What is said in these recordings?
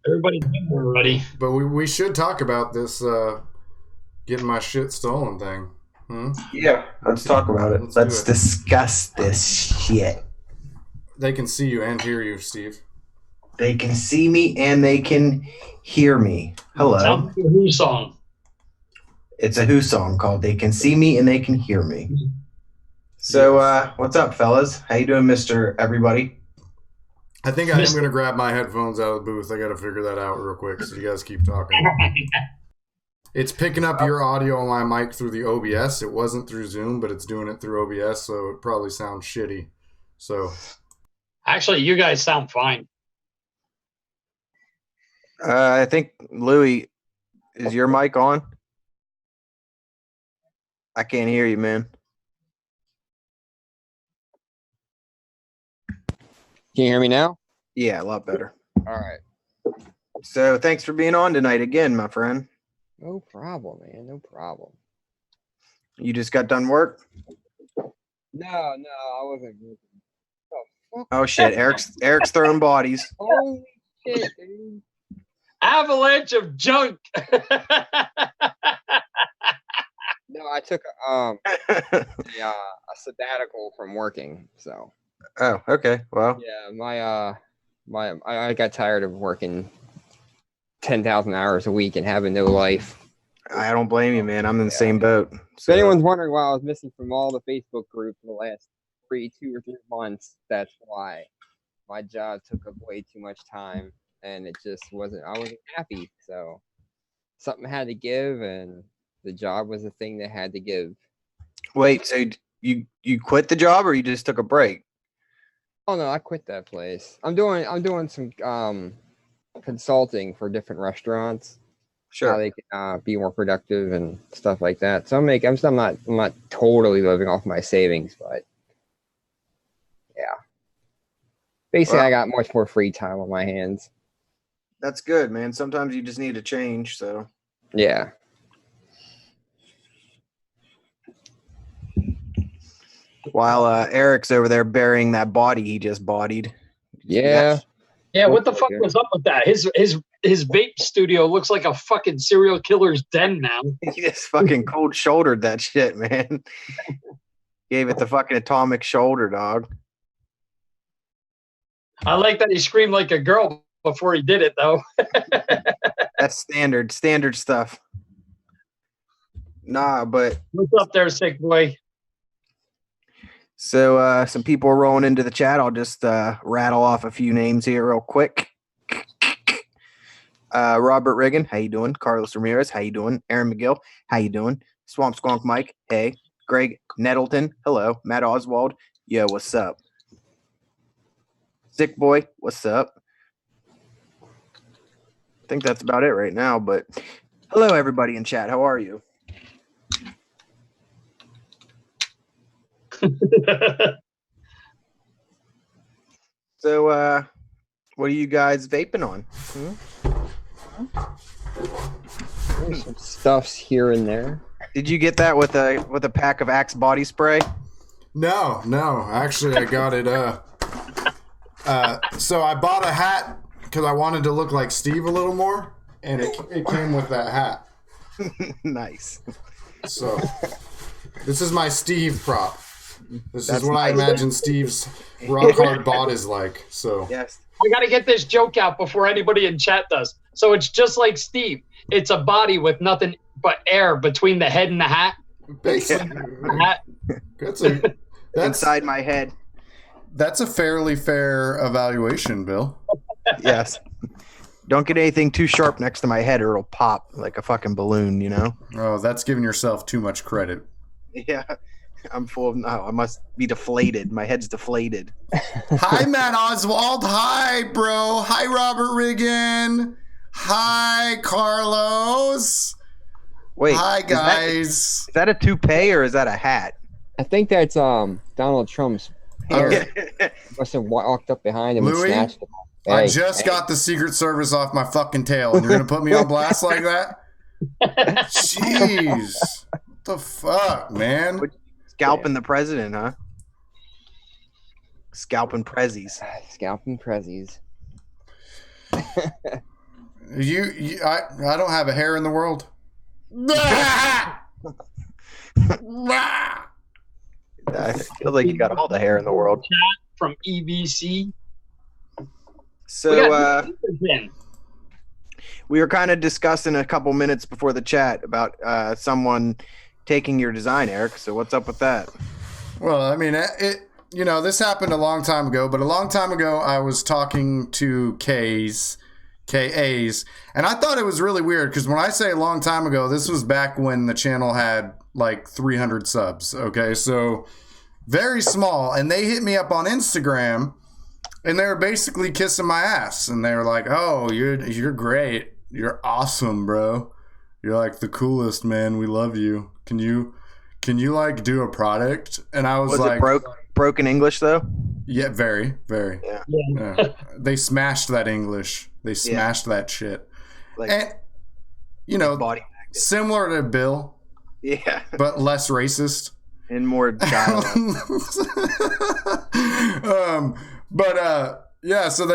Everybody we're ready. But we should talk about this getting my shit stolen thing. Hmm? Yeah, let's talk about it. Let's do Let's it. discuss this shit. They can see you and hear you, Steve. They can see me and they can hear me. Hello. Sounds like a Who song. It's a Who song called They Can See Me and They Can Hear Me. So, what's up, fellas? How you doing, Mr. Everybody? I think I am going to grab my headphones out of the booth. I got to figure that out real quick, so you guys keep talking. It's picking up your audio on my mic through the OBS. It wasn't through Zoom, but it's doing it through OBS, so it probably sounds shitty. So, Actually, you guys sound fine. I think, Louie, is your mic on? I can't hear you, man. Can you hear me now? Yeah, a lot better. All right. So, thanks for being on tonight again, my friend. No problem, man. No problem. You just got done work? No, I wasn't. Oh shit, Eric's throwing bodies. Holy shit, dude. Avalanche of junk. No, I took a sabbatical from working. So. Oh, okay. Well. Yeah, I got tired of working 10,000 hours a week and having no life. I don't blame you, man. I'm in the same boat. So, if anyone's wondering why I was missing from all the Facebook groups for the last 2 or 3 months, that's why. My job took up way too much time, and I wasn't happy. So something had to give, and the job was the thing that had to give. Wait, so you quit the job, or you just took a break? Oh no, I quit that place. I'm doing some consulting for different restaurants. Sure. How they can be more productive and stuff like that. So I'm not totally living off my savings, but yeah. Basically, I got much more free time on my hands. That's good, man. Sometimes you just need a change, so. Yeah. While Eric's over there burying that body he just bodied. Yeah. Yeah, what the fuck was up with that? His vape studio looks like a fucking serial killer's den now. He just fucking cold shouldered that shit, man. Gave it the fucking atomic shoulder, dog. I like that he screamed like a girl before he did it, though. That's standard stuff. Nah, but What's up there, sick boy? so some people are rolling into the chat. I'll just rattle off a few names here real quick. Robert Riggin, how you doing? Carlos Ramirez, how you doing? Aaron McGill, how you doing? Swamp Squonk Mike, hey. Greg Nettleton, hello. Matt Oswald, yo, what's up? Sick Boy, what's up? I think that's about it right now, but hello, everybody in chat. How are you? So, what are you guys vaping on? There's some stuffs here and there. Did you get that with a pack of Axe body spray? No. Actually, I got it. So I bought a hat because I wanted to look like Steve a little more, and it came with that hat. Nice. So this is my Steve prop. This That's is what nice. I imagine Steve's rock hard bod is like. So Yes. I got to get this joke out before anybody in chat does. So it's just like Steve. It's a body with nothing but air between the head and the hat. basically, The hat. that's Inside my head. That's a fairly fair evaluation, Bill. Yes. Don't get anything too sharp next to my head or it'll pop like a fucking balloon, you know? Oh, that's giving yourself too much credit. Yeah. I'm full of no, I must be deflated. My head's deflated. Hi, Matt Oswald. Hi, bro. Hi, Robert Riggin. Hi, Carlos. Wait. Hi, guys. Is that a toupee or is that a hat? I think that's Donald Trump's hair. Okay. Must have walked up behind him Louis, and snatched it. I just got the Secret Service off my fucking tail, and you're going to put me on blast like that? Jeez. What the fuck, man? Scalping the president, huh? Scalping prezzies. Scalping prezzies. I don't have a hair in the world. I feel like you got all the hair in the world. From EVC. So we were kind of discussing a couple minutes before the chat about someone taking your design, Eric. So what's up with that? Well, I mean, this happened a long time ago, but a long time ago I was talking to KAs, and I thought it was really weird because when I say a long time ago, this was back when the channel had like 300 subs. Okay, so very small, and they hit me up on Instagram, and they were basically kissing my ass, and they were like, "Oh, you're great, you're awesome, bro. You're like the coolest, man. We love you. Can you like do a product?" And I was like, it broken English though? Yeah, very, very. Yeah. They smashed that English. They smashed that shit. Like, and body similar to Bill. Yeah. But less racist. And more child. So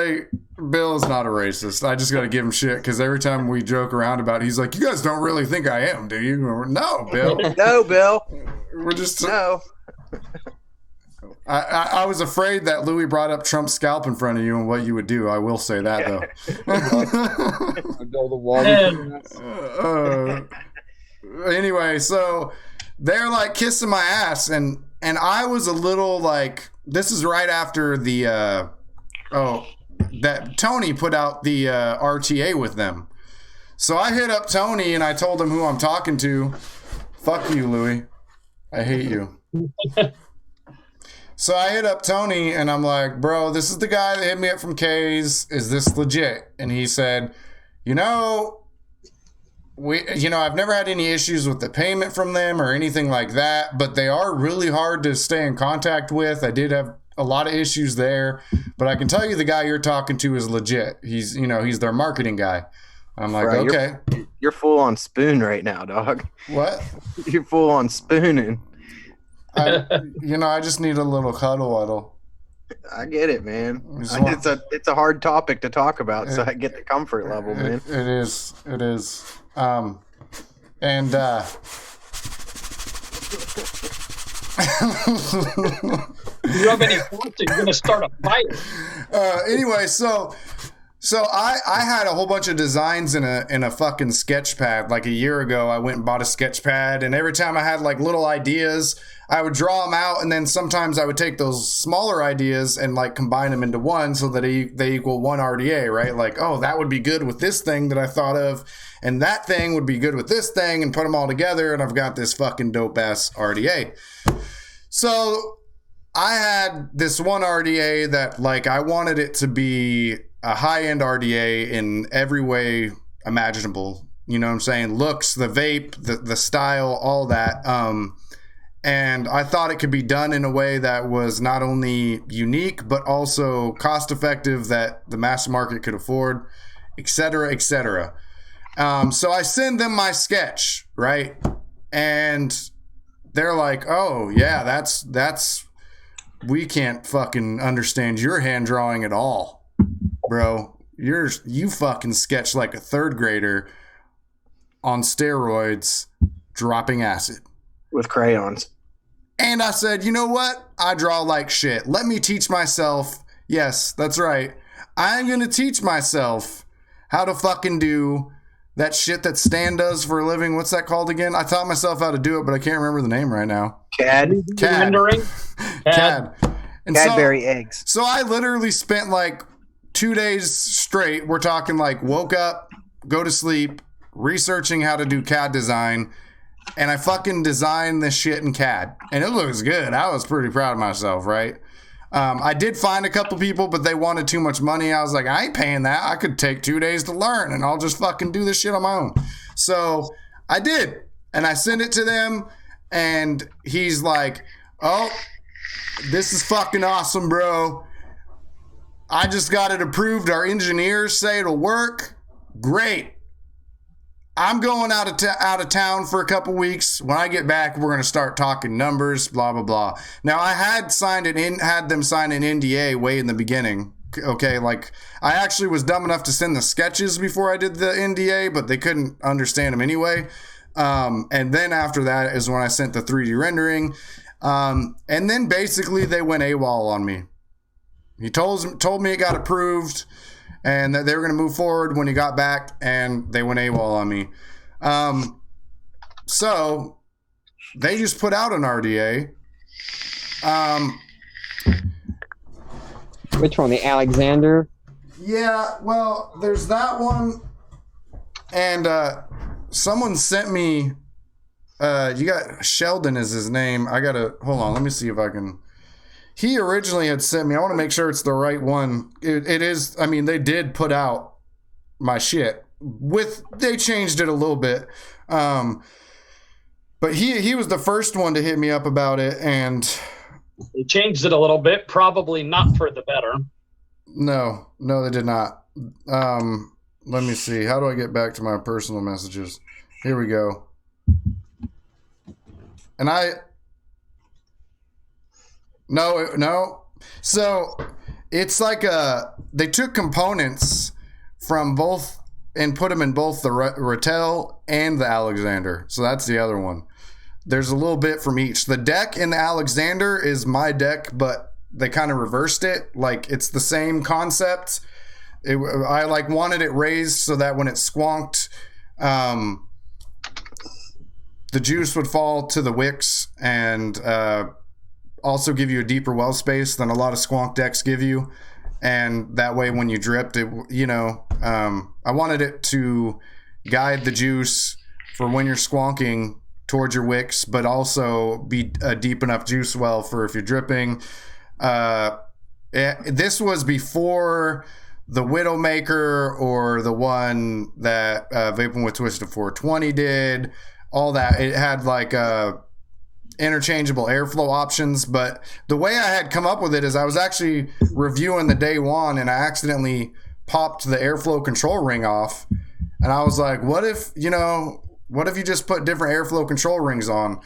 Bill is not a racist. I just got to give him shit because every time we joke around about it, he's like, "You guys don't really think I am, do you?" No, Bill. No, Bill. We're just no. I was afraid that Louis brought up Trump's scalp in front of you and what you would do. I will say that though. Anyway, so they're like kissing my ass, and I was a little like, this is right after the that Tony put out the RTA with them. So I hit up Tony and I told him who I'm talking to. Fuck you, Louis. I hate you. So I hit up Tony and I'm like, "Bro, this is the guy that hit me up from K's. Is this legit?" And he said, I've never had any issues with the payment from them or anything like that, but they are really hard to stay in contact with. I did have a lot of issues there, but I can tell you the guy you're talking to is legit. He's their marketing guy. I'm like, bro, okay. You're full on spoon right now, dog. What? You're full on spooning. I just need a little cuddle. I get it, man. It's a hard topic to talk about, so I get the comfort level, man. It is. You have any thoughts? You're gonna start a fire. Anyway, so I had a whole bunch of designs in a fucking sketch pad. Like a year ago, I went and bought a sketch pad, and every time I had like little ideas, I would draw them out, and then sometimes I would take those smaller ideas and like combine them into one so that they equal one RDA, right? Like, oh, that would be good with this thing that I thought of, and that thing would be good with this thing, and put them all together, and I've got this fucking dope ass RDA. So I had this one RDA that like I wanted it to be a high-end RDA in every way imaginable. You know what I'm saying? Looks, the vape, the style, all that. And I thought it could be done in a way that was not only unique, but also cost-effective that the mass market could afford, et cetera, et cetera. So I send them my sketch, right? And they're like, "Oh, yeah, that's we can't fucking understand your hand drawing at all. Bro, you fucking sketch like a third grader on steroids dropping acid with crayons." And I said, "You know what? I draw like shit. Let me teach myself." Yes, that's right. I'm going to teach myself how to fucking do that shit that Stan does for a living. What's that called again? I taught myself how to do it, but I can't remember the name right now. CAD. Rendering. CAD. And Cadbury eggs. So I literally spent like 2 days straight. We're talking like woke up, go to sleep, researching how to do CAD design, and I fucking designed this shit in CAD, and it looks good. I was pretty proud of myself, right? I did find a couple people, but they wanted too much money. I was like, I ain't paying that. I could take 2 days to learn, and I'll just fucking do this shit on my own. So I did, and I sent it to them, and he's like, "Oh, this is fucking awesome, bro. I just got it approved. Our engineers say it'll work. Great. I'm going out of town for a couple weeks. When I get back, we're going to start talking numbers, blah, blah, blah." Now, I had them sign an NDA way in the beginning, okay, like I actually was dumb enough to send the sketches before I did the NDA, but they couldn't understand them anyway. And then after that is when I sent the 3D rendering. And then basically they went AWOL on me. He told me it got approved and that they were going to move forward when he got back, and they went AWOL on me. So they just put out an RDA. Which one? The Alexander? Yeah, well, there's that one. And someone sent me, you got Sheldon is his name. I got to, hold on, let me see if I can. He originally had sent me, I want to make sure it's the right one. It is, I mean, they did put out my shit. They changed it a little bit. But he was the first one to hit me up about it, and they changed it a little bit, probably not for the better. No, they did not. Let me see. How do I get back to my personal messages? Here we go. And no. So it's like they took components from both and put them in both the Rattel and the Alexander. So that's the other one. There's a little bit from each. The deck in the Alexander is my deck, but they kind of reversed it. Like, it's the same concept. I like wanted it raised so that when it squonked, the juice would fall to the wicks and also give you a deeper well space than a lot of squonk decks give you. And that way when you dripped it, I wanted it to guide the juice for when you're squonking towards your wicks, but also be a deep enough juice well for if you're dripping. This was before the Widowmaker or the one that Vaping with Twisted 420 did. All that. It had like interchangeable airflow options, but the way I had come up with it is I was actually reviewing the day one and I accidentally popped the airflow control ring off, and I was like, what if you just put different airflow control rings on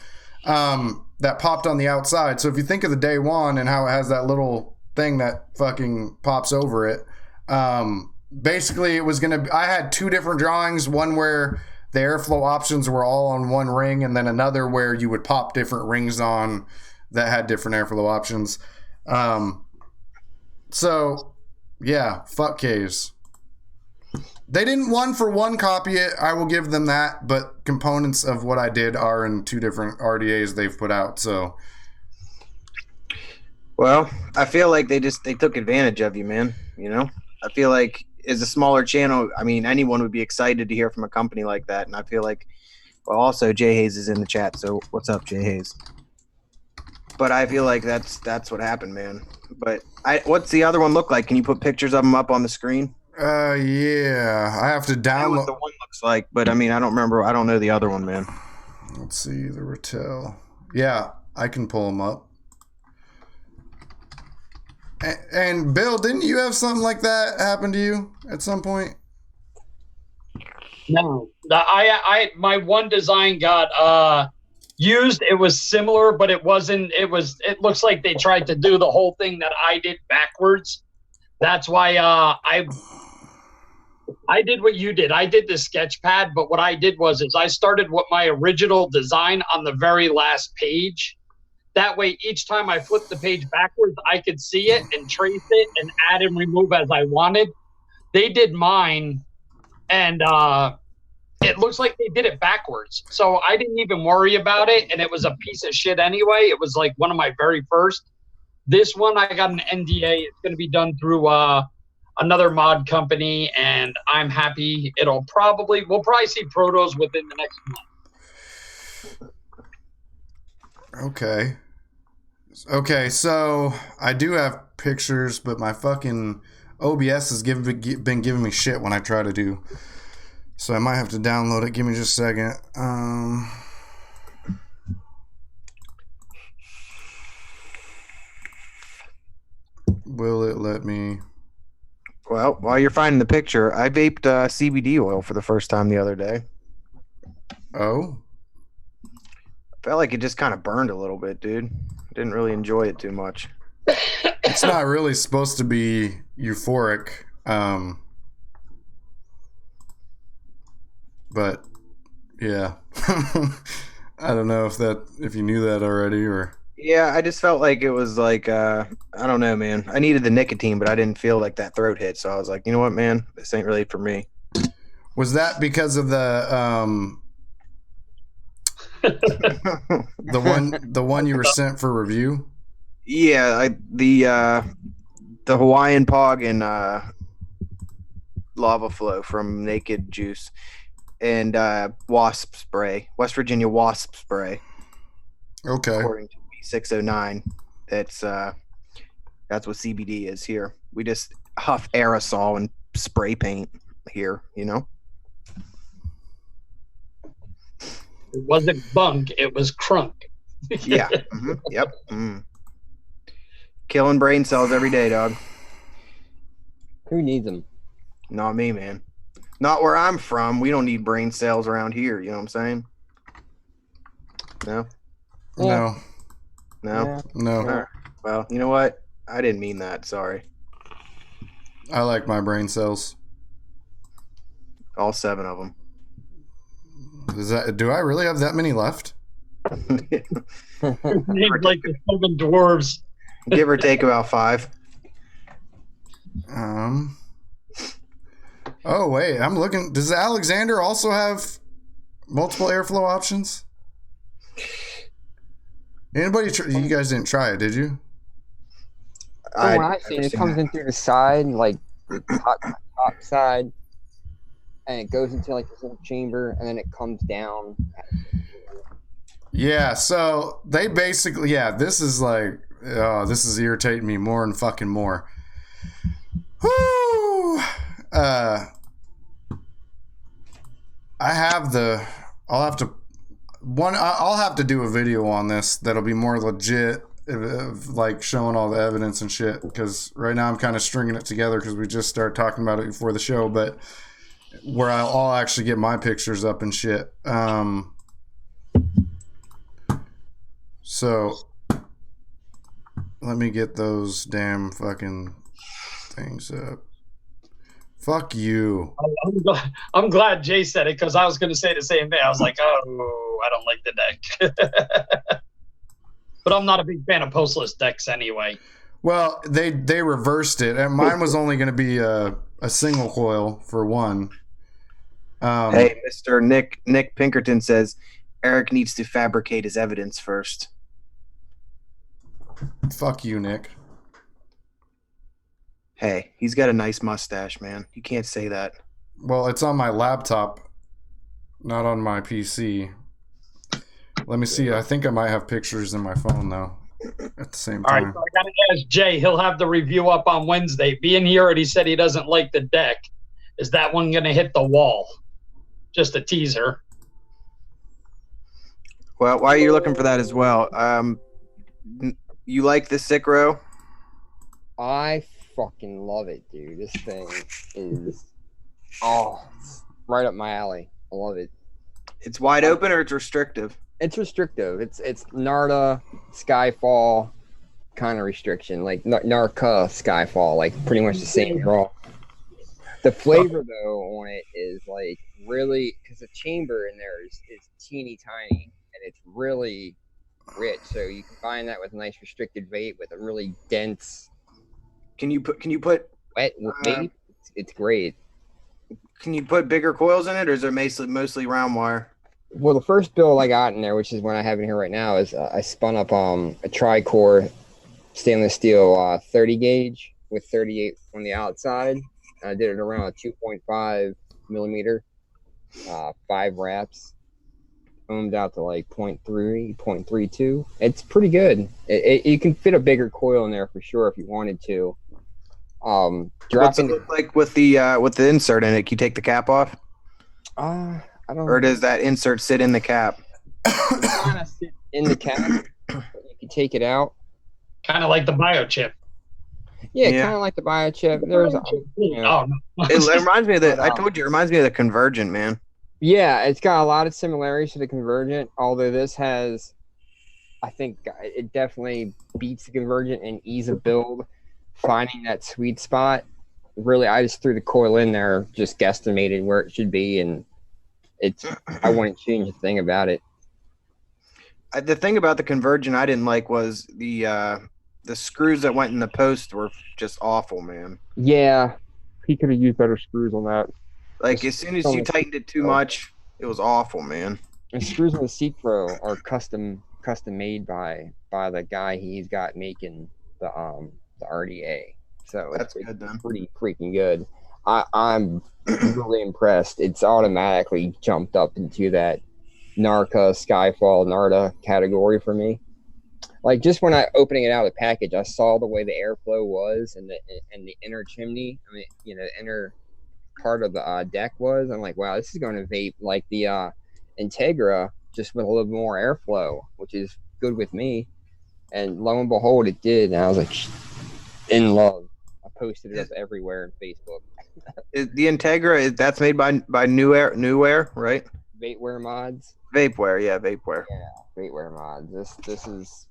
that popped on the outside? So if you think of the day one and how it has that little thing that fucking pops over it, basically I had two different drawings, one where the airflow options were all on one ring, and then another where you would pop different rings on that had different airflow options. So yeah, fuck K's. They didn't one for one copy it, I will give them that, but components of what I did are in two different RDAs they've put out. So, well, I feel like they took advantage of you, man. I feel like as a smaller channel, I mean, anyone would be excited to hear from a company like that. And I feel like, well, also Jay Hayes is in the chat. So what's up, Jay Hayes? But I feel like that's what happened, man. But what's the other one look like? Can you put pictures of them up on the screen? Yeah, I have to download. I know what the one looks like, but I mean, I don't remember. I don't know the other one, man. Let's see, the Rattel. Yeah, I can pull them up. And Bill, didn't you have something like that happen to you at some point? No, my one design got used. It was similar, but it wasn't. It looks like they tried to do the whole thing that I did backwards. That's why I did what you did. I did the sketch pad, but what I did was I started with my original design on the very last page. That way, each time I flipped the page backwards, I could see it and trace it and add and remove as I wanted. They did mine, and it looks like they did it backwards. So I didn't even worry about it, and it was a piece of shit anyway. It was like one of my very first. This one, I got an NDA. It's going to be done through another mod company, and I'm happy. We'll probably see protos within the next month. Okay, so I do have pictures, but my fucking OBS has been giving me shit when I try to do. So I might have to download it. Give me just a second. Will it let me? Well, while you're finding the picture, I vaped CBD oil for the first time the other day. Oh? Felt like it just kind of burned a little bit, dude. Didn't really enjoy it too much. It's It's not really supposed to be euphoric. But yeah. I don't know if you knew that already or. Yeah, I just felt like it was like I don't know, man. I needed the nicotine, but I didn't feel like that throat hit, so I was like, you know what, man, this ain't really for me. Was that because of the the one you were sent for review? Yeah, the Hawaiian Pog and Lava Flow from Naked Juice and Wasp Spray, West Virginia Wasp Spray. Okay. According to B609, that's what CBD is here. We just huff aerosol and spray paint here, you know. It wasn't bunk, it was crunk. Yeah. Mm-hmm. Yep. Mm. Killing brain cells every day, dog. Who needs them? Not me, man. Not where I'm from. We don't need brain cells around here. You know what I'm saying? No. No. No. Yeah. No. All right. Well, you know what? I didn't mean that. Sorry. I like my brain cells. All 7 of them. Do I really have that many left? Named like the 7 dwarves. Give or take about 5. Oh wait, I'm looking. Does Alexander also have multiple airflow options? Anybody? You guys didn't try it, did you? From what I've seen, it comes in through the side, like the top side, and it goes into like this little chamber, and then it comes down. Yeah. So they basically, this is like, this is irritating me more and fucking more. Whoo! I'll have to do a video on this that'll be more legit, like showing all the evidence and shit, because right now I'm kind of stringing it together because we just started talking about it before the show, but where I'll actually get my pictures up and shit. So let me get those damn fucking things up. Fuck you. I'm glad Jay said it because I was going to say the same thing. I was like, oh, I don't like the deck. But I'm not a big fan of postless decks anyway. Well, they reversed it, and mine was only going to be a single coil for one. Hey, Mr. Nick Pinkerton says Eric needs to fabricate his evidence first. Fuck you, Nick. Hey, he's got a nice mustache, man. You can't say that. Well, it's on my laptop, not on my PC. Let me see. I think I might have pictures in my phone, though, at the same time. All right, so I got to ask Jay. He'll have the review up on Wednesday. Being he already said he doesn't like the deck, is that one going to hit the wall? Just a teaser. Well, while you're looking for that as well, you like the Sycro? I fucking love it, dude. This thing is right up my alley. I love it. It's wide open or it's restrictive? It's restrictive. It's Narda Skyfall kind of restriction, like Narca Skyfall, like pretty much the same draw. The flavor though on it is like really, because the chamber in there is teeny tiny and it's really rich. So you combine that with a nice restricted vape with a really dense. Can you put wet vape? It's great. Can you put bigger coils in it, or is it mostly round wire? Well, the first build I got in there, which is what I have in here right now, is I spun up a tri-core stainless steel 30 gauge with 38 on the outside. I did it around a 2.5 millimeter, 5 wraps, ohmed out to like 0.3, 0.32. It's pretty good. You can fit a bigger coil in there for sure if you wanted to. What's it look like with the insert in it? Can you take the cap off? I don't. Or does that insert sit in the cap? It kind of sit in the cap. But you can take it out. Kind of like the biochip. Yeah, kind of like the biochip. There's, It reminds me of the. I told you, it reminds me of the Convergent, man. Yeah, it's got a lot of similarities to the Convergent. Although this has, I think it definitely beats the Convergent in ease of build. finding that sweet spot. Really, I just threw the coil in there, just guesstimated where it should be, and I wouldn't change a thing about it. The thing about the Convergent I didn't like was the screws that went in the post were just awful, man. Yeah, he could have used better screws on that. Like, as soon as you tightened it too much, it was awful, man. The screws on the Seat Pro are custom made by the guy he's got making the RDA. So That's good then. Pretty freaking good. I'm really impressed. It's automatically jumped up into that Narca, Skyfall, Narda category for me. Like, just when I opening it out of the package, I saw the way the airflow was and the inner chimney. I mean, the inner part of the deck was. I'm like, wow, this is going to vape like the Integra, just with a little more airflow, which is good with me. And lo and behold, it did. And I was like, in love. I posted it up everywhere on Facebook. The Integra, that's made by Newware, right? Vapeware mods. Vapeware, yeah, Vapeware. Yeah, Vapeware mods. This is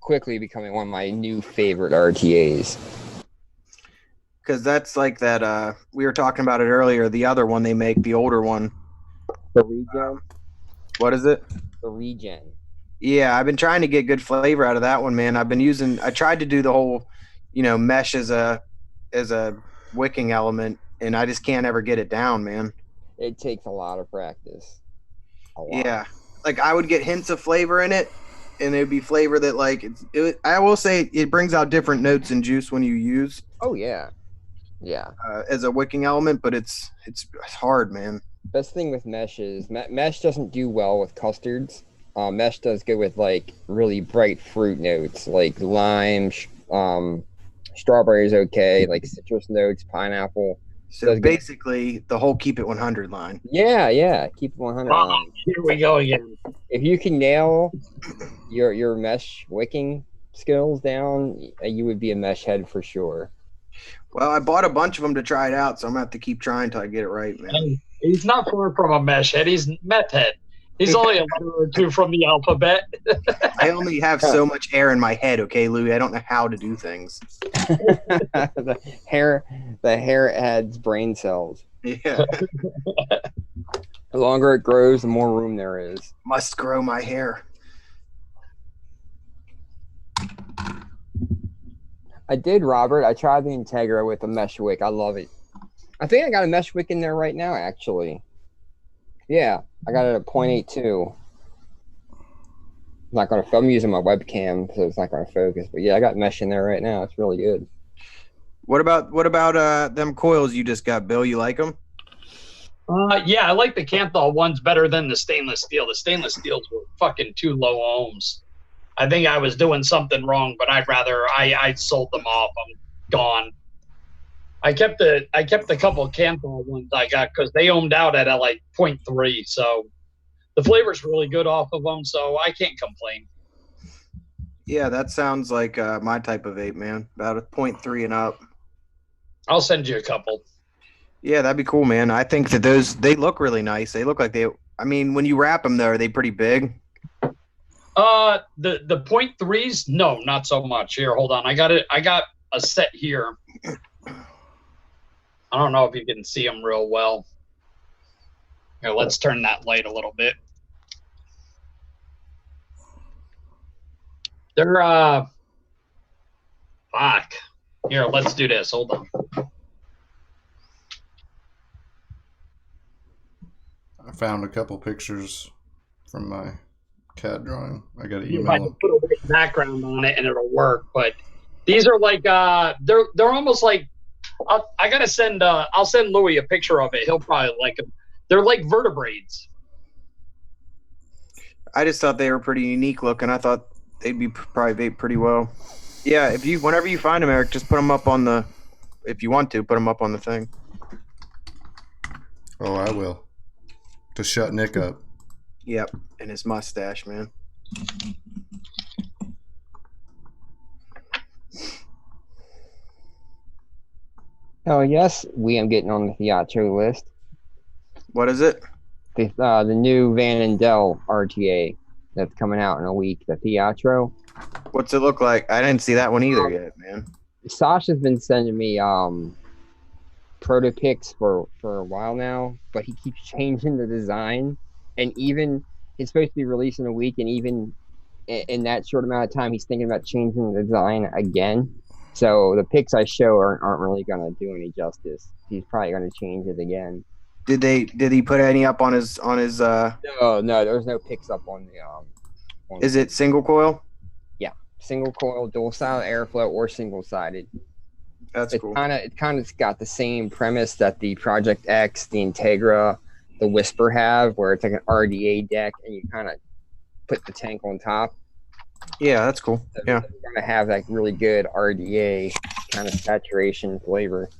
quickly becoming one of my new favorite RTAs. Because that's like that. We were talking about it earlier. The other one they make, the older one. The Regen. What is it? The Regen. Yeah, I've been trying to get good flavor out of that one, man. I tried to do the whole, mesh as a wicking element, and I just can't ever get it down, man. It takes a lot of practice. A lot. Yeah, like I would get hints of flavor in it, and it would be flavor that I will say it brings out different notes in juice when you use. Oh yeah, yeah. As a wicking element, but it's hard, man. Best thing with mesh is mesh doesn't do well with custards. Mesh does good with like really bright fruit notes, like lime, strawberry is okay, like citrus notes, pineapple. So basically, the whole keep it 100 line. Yeah, keep it 100 line. Here we go again. If you can nail your mesh wicking skills down, you would be a mesh head for sure. Well, I bought a bunch of them to try it out, so I'm gonna have to keep trying till I get it right, man. And he's not far from a mesh head. He's meth head. He's only a letter or two from the alphabet. I only have so much air in my head, okay, Louis? I don't know how to do things. the hair adds brain cells. Yeah. The longer it grows, the more room there is. Must grow my hair. I did, Robert. I tried the Integra with a mesh wick. I love it. I think I got a mesh wick in there right now, actually. Yeah, I got it at 0.82. I'm using my webcam, so it's not going to focus. But yeah, I got mesh in there right now. It's really good. What about them coils you just got, Bill? You like them? Yeah, I like the Canthal ones better than the stainless steel. The stainless steels were fucking too low ohms. I think I was doing something wrong, but I sold them off. I'm gone. I kept a couple of Canthal ones I got because they ohmed out at like 0.3. So the flavor's really good off of them, so I can't complain. Yeah, that sounds like my type of vape, man. About a 0.3 and up. I'll send you a couple. Yeah, that'd be cool, man. I think that they look really nice. They look like when you wrap them, though, are they pretty big? The 0.3s, no, not so much. Here, hold on. I got a set here. I don't know if you can see them real well. Here, let's turn that light a little bit. They're fuck. Here, let's do this. Hold on. I found a couple pictures from my CAD drawing. I got to If email I them. can put a white background on it and it'll work, but these are like they're almost like I gotta send I'll send Louis a picture of it. He'll probably like them. They're like vertebrades. I just thought they were pretty unique looking. I thought they'd be probably vape pretty well. Yeah, whenever you find them, Eric, just put them up on the. If you want to, put them up on the thing. Oh, I will. To shut Nick up. Yep, and his mustache, man. Oh yes, we am getting on the Theatro list. What is it? The new Van and Del RTA that's coming out in a week. The Theatro. What's it look like? I didn't see that one either yet, man. Sasha's been sending me proto pics for a while now, but he keeps changing the design, and even it's supposed to be released in a week, and even in that short amount of time, he's thinking about changing the design again. So the pics I show aren't really gonna do any justice. He's probably gonna change it again. Did he put any up on his No, there's no pics up on the is it single coil? Yeah, single coil, dual sided airflow, or single sided. That's cool. It kind of got the same premise that the Project X, the Integra, the Whisper have, where it's like an RDA deck, and you kind of put the tank on top. Yeah, that's cool. So yeah, it's gonna have like really good RDA kind of saturation flavor.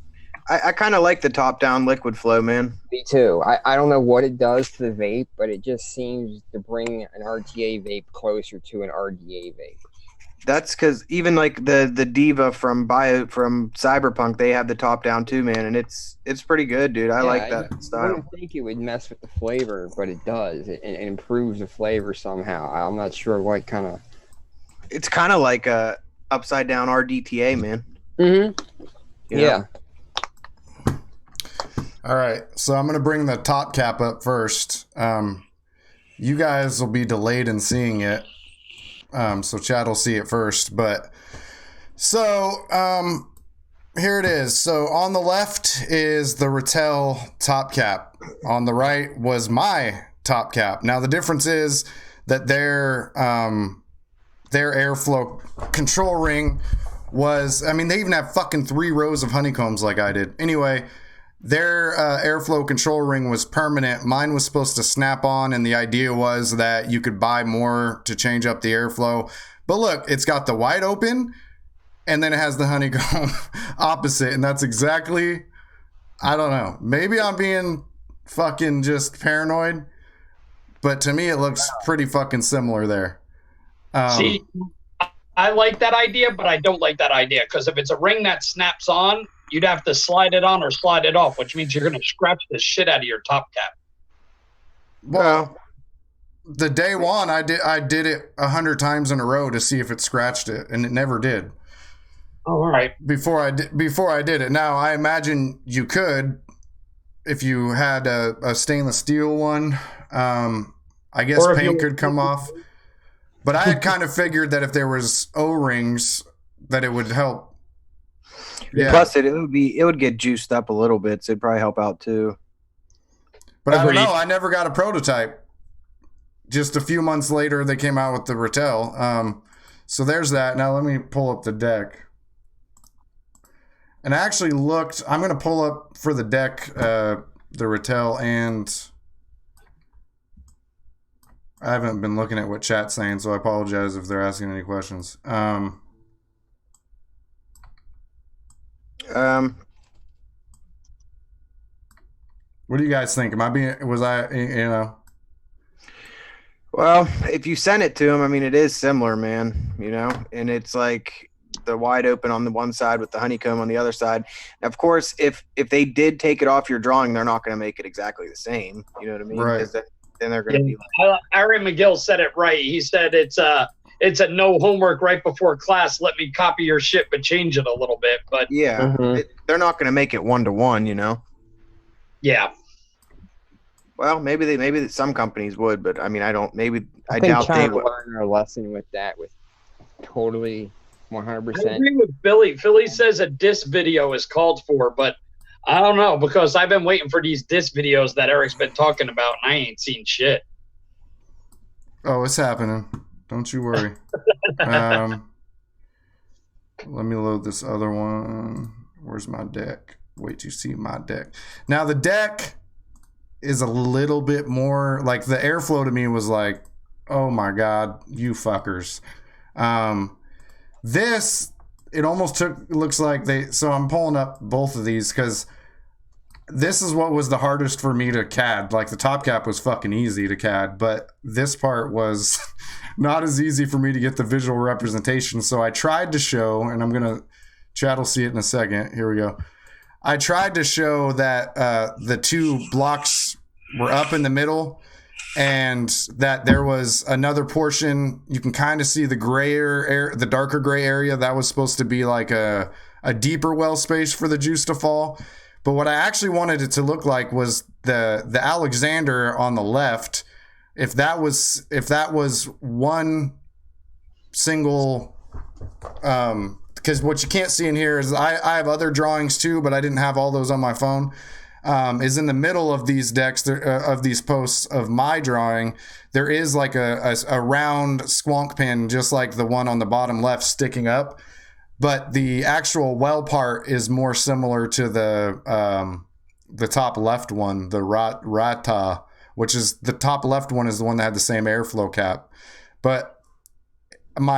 I kind of like the top down liquid flow, man. Me too. I don't know what it does to the vape, but it just seems to bring an RTA vape closer to an RDA vape. That's because even like the Diva from Cyberpunk, they have the top down too, man, and it's pretty good, dude. I like that style. I don't think it would mess with the flavor, but it does. It improves the flavor somehow. I'm not sure what kind of. It's kind of like a upside down RDTA, man. Mm-hmm. Yeah. All right, so I'm going to bring the top cap up first. You guys will be delayed in seeing it, so Chad will see it first. But so here it is. So on the left is the Rattel top cap. On the right was my top cap. Now the difference is that their airflow control ring was, I mean, they even have fucking 3 rows of honeycombs like I did. Anyway, their airflow control ring was permanent. Mine was supposed to snap on, and the idea was that you could buy more to change up the airflow. But look, it's got the wide open, and then it has the honeycomb opposite, and that's exactly, I don't know. Maybe I'm being fucking just paranoid, but to me it looks pretty fucking similar there. See, I like that idea, but I don't like that idea, because if it's a ring that snaps on, you'd have to slide it on or slide it off, which means you're going to scratch the shit out of your top cap. Well, the day one, I did it 100 times in a row to see if it scratched it, and it never did. Oh, all right. Before I did it. Now, I imagine you could, if you had a stainless steel one. I guess paint could come off. But I had kind of figured that if there was O-rings, that it would help. Yeah. Plus, it would get juiced up a little bit, so it'd probably help out too. But I don't know. I never got a prototype. Just a few months later, they came out with the Rattel. So there's that. Now let me pull up the deck. And I actually looked. I'm going to pull up for the deck the Rattel, and I haven't been looking at what chat's saying, so I apologize if they're asking any questions. What do you guys think? Was I, you know? Well, if you send it to him, I mean, it is similar, man, you know, and it's like the wide open on the one side with the honeycomb on the other side. And of course, if they did take it off your drawing, they're not going to make it exactly the same. You know what I mean? Right. Then they're going to be like, Aaron McGill said it right. He said it's a no homework right before class. Let me copy your shit, but change it a little bit. But yeah, they're not going to make it 1-to-1, you know? Yeah. Well, maybe some companies would, but I mean, I doubt they would learn our lesson with that, with totally 100%. I agree with Billy. Philly says a diss video is called for, but I don't know, because I've been waiting for these diss videos that Eric's been talking about, and I ain't seen shit. Oh, it's happening. Don't you worry. Let me load this other one. Where's my deck? Wait to see my deck. Now, the deck is a little bit more, like, the airflow to me was like, oh my God, you fuckers. This, it almost looks like so I'm pulling up both of these because this is what was the hardest for me to CAD. Like, the top cap was fucking easy to CAD, but this part was not as easy for me to get the visual representation. So I tried to show, and Chad will see it in a second. Here we go. I tried to show that the 2 blocks were up in the middle, and that there was another portion. You can kind of see the grayer the darker gray area that was supposed to be like a a deeper well space for the juice to fall. But what I actually wanted it to look like was the Alexander on the left. If that was one single, because what you can't see in here is I have other drawings too, but I didn't have all those on my phone. Is in the middle of these decks, of these posts of my drawing, there is like a round squonk pin, just like the one on the bottom left sticking up. But the actual well part is more similar to the top left one, the Rata, which is the top left one is the one that had the same airflow cap. But when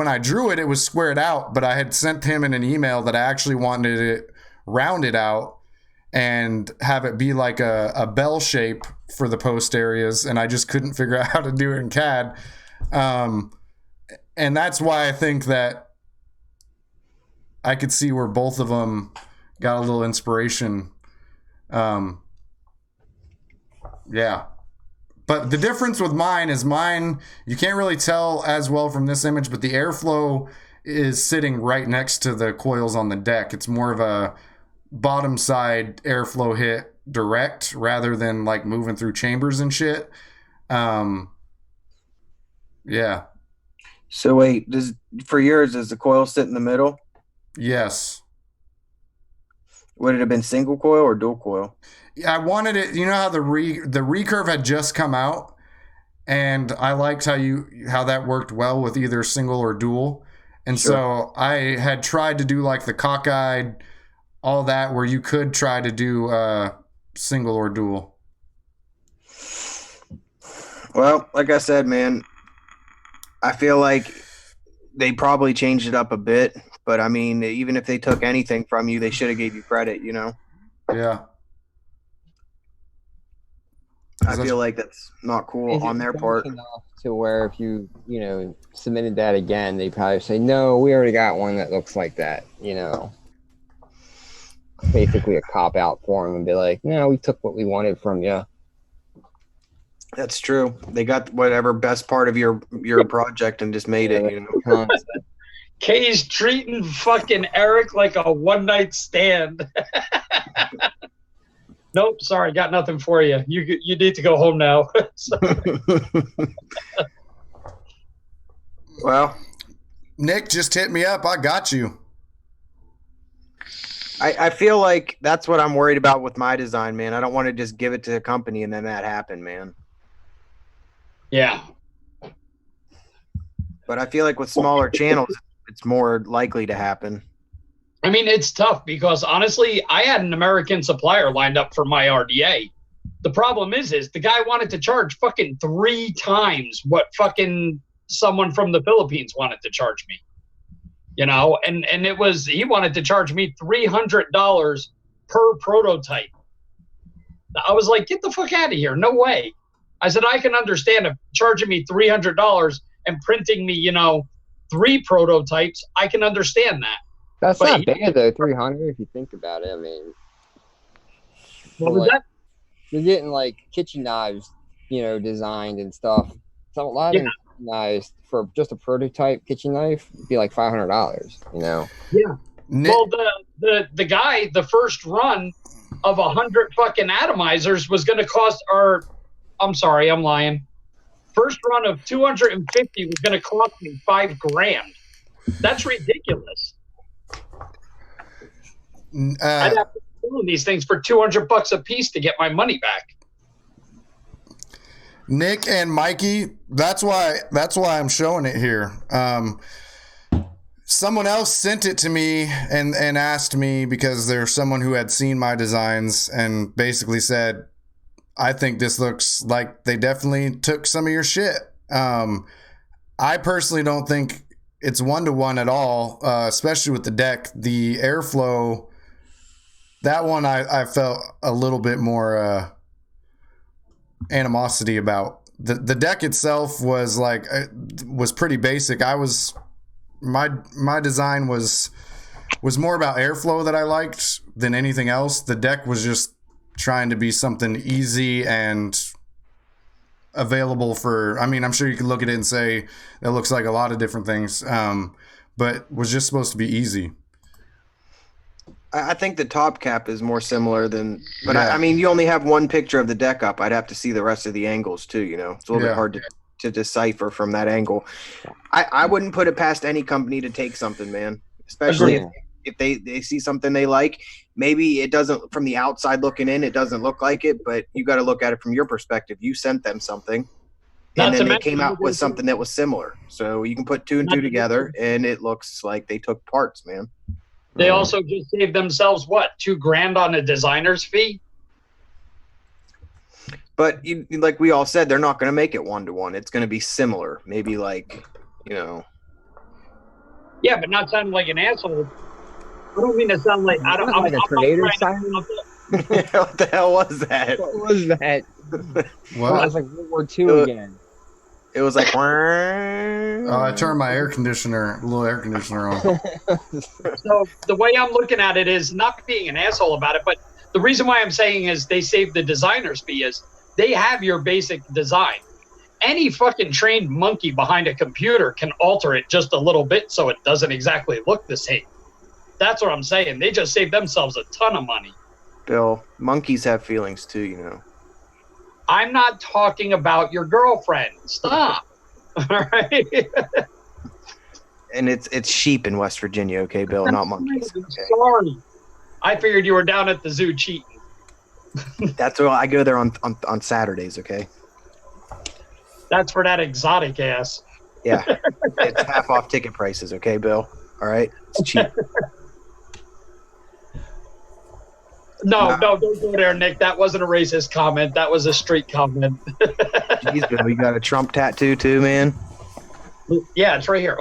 I drew it, it was squared out, but I had sent him in an email that I actually wanted it rounded out and have it be like a bell shape for the post areas, and I just couldn't figure out how to do it in CAD. And that's why I think that I could see where both of them got a little inspiration. Yeah. But the difference with mine is you can't really tell as well from this image, but the airflow is sitting right next to the coils on the deck. It's more of a bottom side airflow hit direct rather than like moving through chambers and shit. Yeah. So wait, for yours, does the coil sit in the middle? Yes. Would it have been single coil or dual coil? I wanted it, you know how the recurve had just come out, and I liked how that worked well with either single or dual. And Sure. So I had tried to do like the cockeyed, all that, where you could try to do single or dual. Well, like I said, man, I feel like they probably changed it up a bit, but I mean, even if they took anything from you, they should have gave you credit, you know? Yeah. I feel like that's not cool on their part. Enough to where if you submitted that again, they probably say, no, we already got one that looks like that, basically a cop out for them and be like, no, we took what we wanted from you. That's true. They got whatever best part of your project and just made it, Kay's treating fucking Eric like a one-night stand. Nope, sorry, got nothing for you. You need to go home now. Well, Nick, just hit me up. I got you. I feel like that's what I'm worried about with my design, man. I don't want to just give it to a company and then that happen, man. Yeah. But I feel like with smaller channels, it's more likely to happen. I mean, it's tough because honestly, I had an American supplier lined up for my RDA. The problem is the guy wanted to charge fucking 3 times what fucking someone from the Philippines wanted to charge me. And he wanted to charge me $300 per prototype. I was like, get the fuck out of here. No way. I said, I can understand if charging me $300 and printing me, 3 prototypes. I can understand that. That's not bad though, 300 if you think about it. I mean, what was that? You're getting like kitchen knives, designed and stuff. So a lot of kitchen knives for just a prototype kitchen knife would be like $500. Yeah. Well, the guy, the first run of 100 fucking atomizers was going to cost I'm sorry, I'm lying. First run of 250 was going to cost me $5,000. That's ridiculous. I'd have to sell these things for $200 a piece to get my money back. Nick and Mikey, that's why I'm showing it here. Someone else sent it to me and asked me, because there's someone who had seen my designs and basically said, I think this looks like they definitely took some of your shit. I personally don't think it's 1-to-1 at all, especially with the deck. The airflow, that one I felt a little bit more animosity about. The deck itself was pretty basic. My design was more about airflow that I liked than anything else. The deck was just trying to be something easy and available for, I'm sure you could look at it and say that looks like a lot of different things, but was just supposed to be easy. I think the top cap is more similar than, but Yeah. I mean, you only have one picture of the deck up. I'd have to see the rest of the angles too. You know, it's a little bit hard to decipher from that angle. I wouldn't put it past any company to take something, man. Especially if they see something they like. Maybe it doesn't, from the outside looking in, it doesn't look like it, but you got to look at it from your perspective. You sent them something, and then they came out with something that was similar. So you can put 2 and 2 together, and it looks like they took parts, man. They also just saved themselves, what, $2,000 on a designer's fee? But like we all said, they're not going to make it 1-to-1. It's going to be similar. Maybe like, you know. Yeah, but not sounding like an asshole. I don't mean to sound like I'm like a tornado sign. What the hell was that? What was that? What? Oh, it was like World War II again. It was like. I turned my little air conditioner on. So the way I'm looking at it is not being an asshole about it, but the reason why I'm saying is they saved the designer's fee is they have your basic design. Any fucking trained monkey behind a computer can alter it just a little bit so it doesn't exactly look the same. That's what I'm saying. They just saved themselves a ton of money. Bill, monkeys have feelings too, you know. I'm not talking about your girlfriend. Stop. All right. And it's sheep in West Virginia, okay, Bill, not monkeys. Okay? Sorry. I figured you were down at the zoo cheating. That's why I go there on Saturdays, okay? That's for that exotic ass. Yeah. It's half off ticket prices, okay, Bill? All right? It's cheap. No, don't go there, Nick. That wasn't a racist comment. That was a straight comment. Jeez, Bill, you got a Trump tattoo too, man? Yeah, it's right here.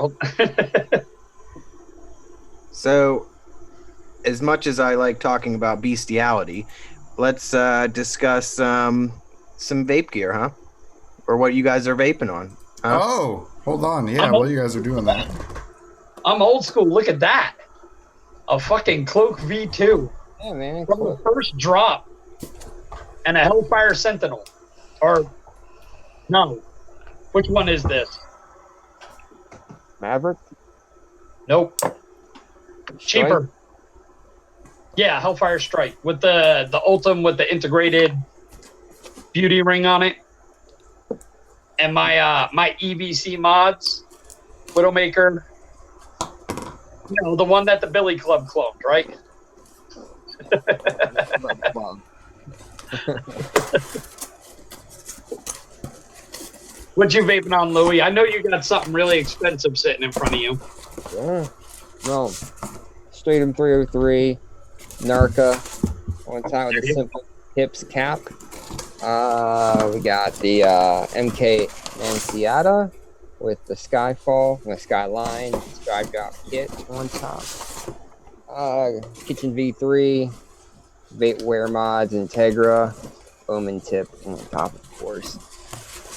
So, as much as I like talking about bestiality, let's discuss some vape gear, huh? Or what you guys are vaping on. Huh? Oh, hold on. Yeah, while you guys are doing that. I'm old school. Look at that. A fucking Cloak V2. Yeah, man. From the first drop. And a Hellfire Sentinel. Or, no. Which one is this? Maverick? Nope. Cheaper. Yeah, Hellfire Strike. With the Ultim with the integrated beauty ring on it. And my EVC mods. Widowmaker. You know, the one that the Billy Club cloned, right? What you vaping on, Louie? I know you got something really expensive sitting in front of you. Yeah. No. Stratum 303, Narca, on top with the Simple Hips cap. We got the MK Manciata with the Skyfall, the Skyline, Sky Drop kit on top. Kitchen V3, Vapewear Mods, Integra, Omen tip on top, of course.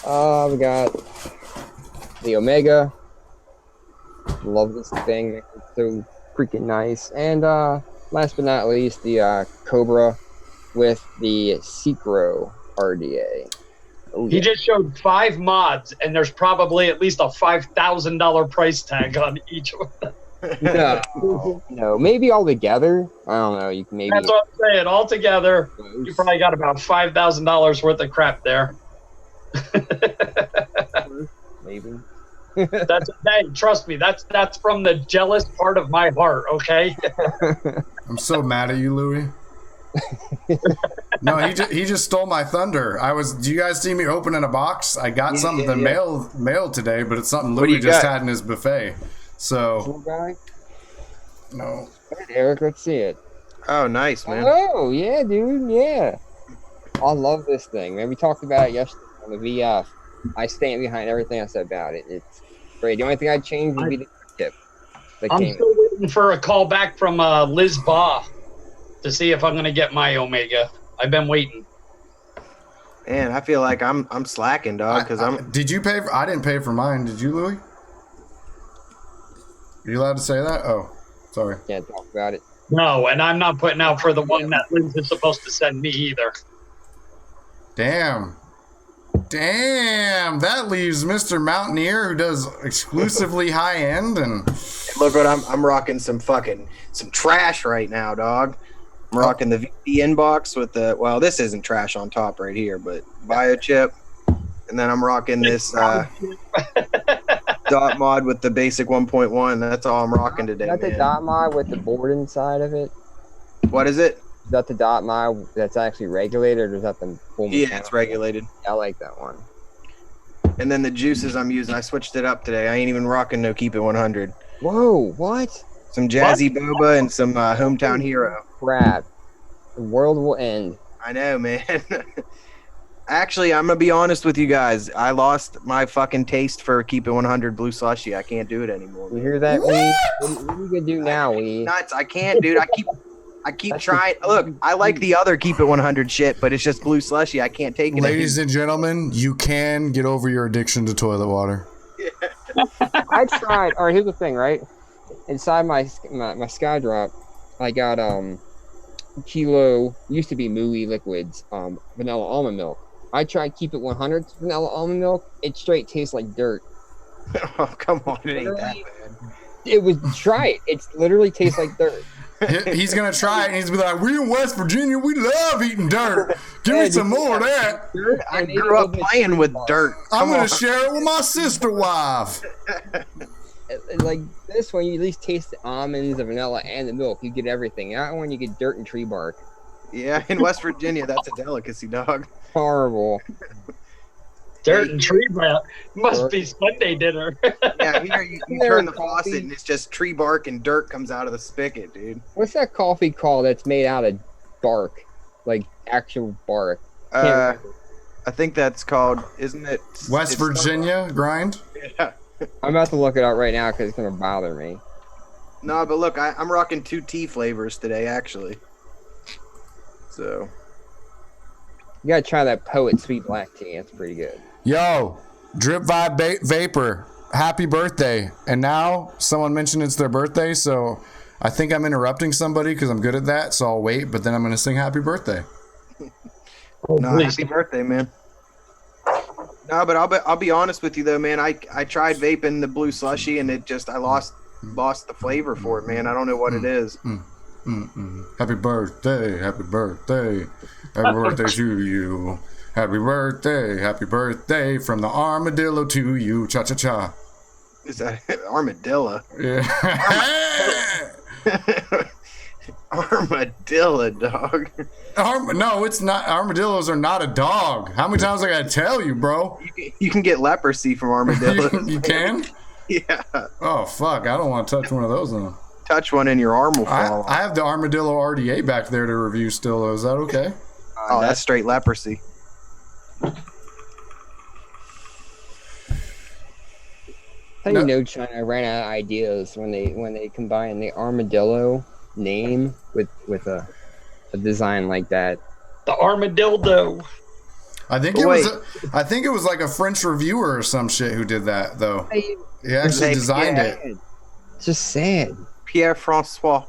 We got the Omega. Love this thing. It's so freaking nice. And last but not least, the Cobra with the Secro RDA. Oh, He just showed 5 mods, and there's probably at least a $5,000 price tag on each one. No, maybe all together. I don't know. You can maybe. That's what I'm saying. All together, you probably got about $5,000 worth of crap there. Maybe. Hey, trust me. That's from the jealous part of my heart. Okay. I'm so mad at you, Louie. No, he just stole my thunder. Do you guys see me opening a box? I got something mail today, but it's something Louie just had in his buffet. So no. Eric, let's see it. Oh, nice, man. Oh, yeah, dude, yeah. I love this thing, man. We talked about it yesterday on the VF. I stand behind everything I said about it. It's great. The only thing I'd change would be the tip. I'm still waiting for a call back from Liz Baugh to see if I'm going to get my Omega. I've been waiting. Man, I feel like I'm slacking, dog. Because Did you pay? I didn't pay for mine. Did you, Louie? Are you allowed to say that? Oh, sorry. Can't talk about it. No, and I'm not putting out for the one that Liz is supposed to send me either. Damn, that leaves Mr. Mountaineer, who does exclusively high end, and Look what I'm rocking some trash right now, dog. I'm rocking the VP inbox with the this isn't trash on top right here, but biochip. And then I'm rocking this dot mod with the basic 1.1. That's all I'm rocking today. Is that the dot mod with the board inside of it? What is it? Is that the dot mod that's actually regulated, or is that the full? Yeah, it's regulated. I like that one. And then the juices I'm using, I switched it up today. I ain't even rocking no Keep It 100. Whoa, what? Some Jazzy Boba and some Hometown Hero. Crap. The world will end. I know, man. Actually, I'm going to be honest with you guys. I lost my fucking taste for Keep It 100 Blue Slushy. I can't do it anymore. You hear that, Wee? What are you going to do now, Wee? Nuts. I can't, dude. I keep trying. Look, I like the other Keep It 100 shit, but it's just Blue Slushy. I can't take it. Ladies and gentlemen, you can get over your addiction to toilet water. I tried. All right, here's the thing, right? Inside my Skydrop, I got kilo, used to be Mooey liquids, vanilla almond milk. I tried Keep It 100 vanilla almond milk. It straight tastes like dirt. Oh, come on. It ain't that bad. It was, try it. It literally tastes like dirt. He's going to try it, and he's going to be like, we in West Virginia, we love eating dirt. Give me some more of that. I grew up playing with dirt. I'm going to share it with my sister wife. Like this one, you at least taste the almonds, the vanilla, and the milk. You get everything. That one, you get dirt and tree bark. Yeah, in West Virginia, that's a delicacy, dog. Horrible. Dirt and tree bark must be Sunday dinner. Yeah, here you turn the faucet and it's just tree bark and dirt comes out of the spigot, dude. What's that coffee called that's made out of bark, like actual bark? I think that's called, isn't it? West Virginia grind? Yeah. I'm about to look it up right now because it's gonna bother me. No, but look, I'm rocking 2 tea flavors today, actually. So you gotta try that Poet Sweet Black Tea. It's pretty good. Yo, Drip Vibe Vapor, happy birthday. And now someone mentioned it's their birthday, so I think I'm interrupting somebody because I'm good at that, so I'll wait, but then I'm going to sing happy birthday. No, happy birthday, man. No, but I'll be honest with you though, man. I tried vaping the Blue Slushy and I lost the flavor for it, man. I don't know what it is. Happy birthday, happy birthday, happy birthday to you. Happy birthday from the armadillo to you. Cha cha cha. Is that armadillo? Yeah. Armadillo, dog. No, it's not. Armadillos are not a dog. How many times I gotta tell you, bro? You can get leprosy from armadillos. You can? Yeah. Oh fuck! I don't want to touch one of those. Then. Touch one and your arm will fall off. I have the armadillo RDA back there to review still. Though. Is that okay? Oh, that's straight leprosy. How do you know China ran out of ideas when they combine the armadillo name with a design like that? The armadillo. I think it was like a French reviewer or some shit who did that though. He actually designed it. It's just sad. Pierre Francois.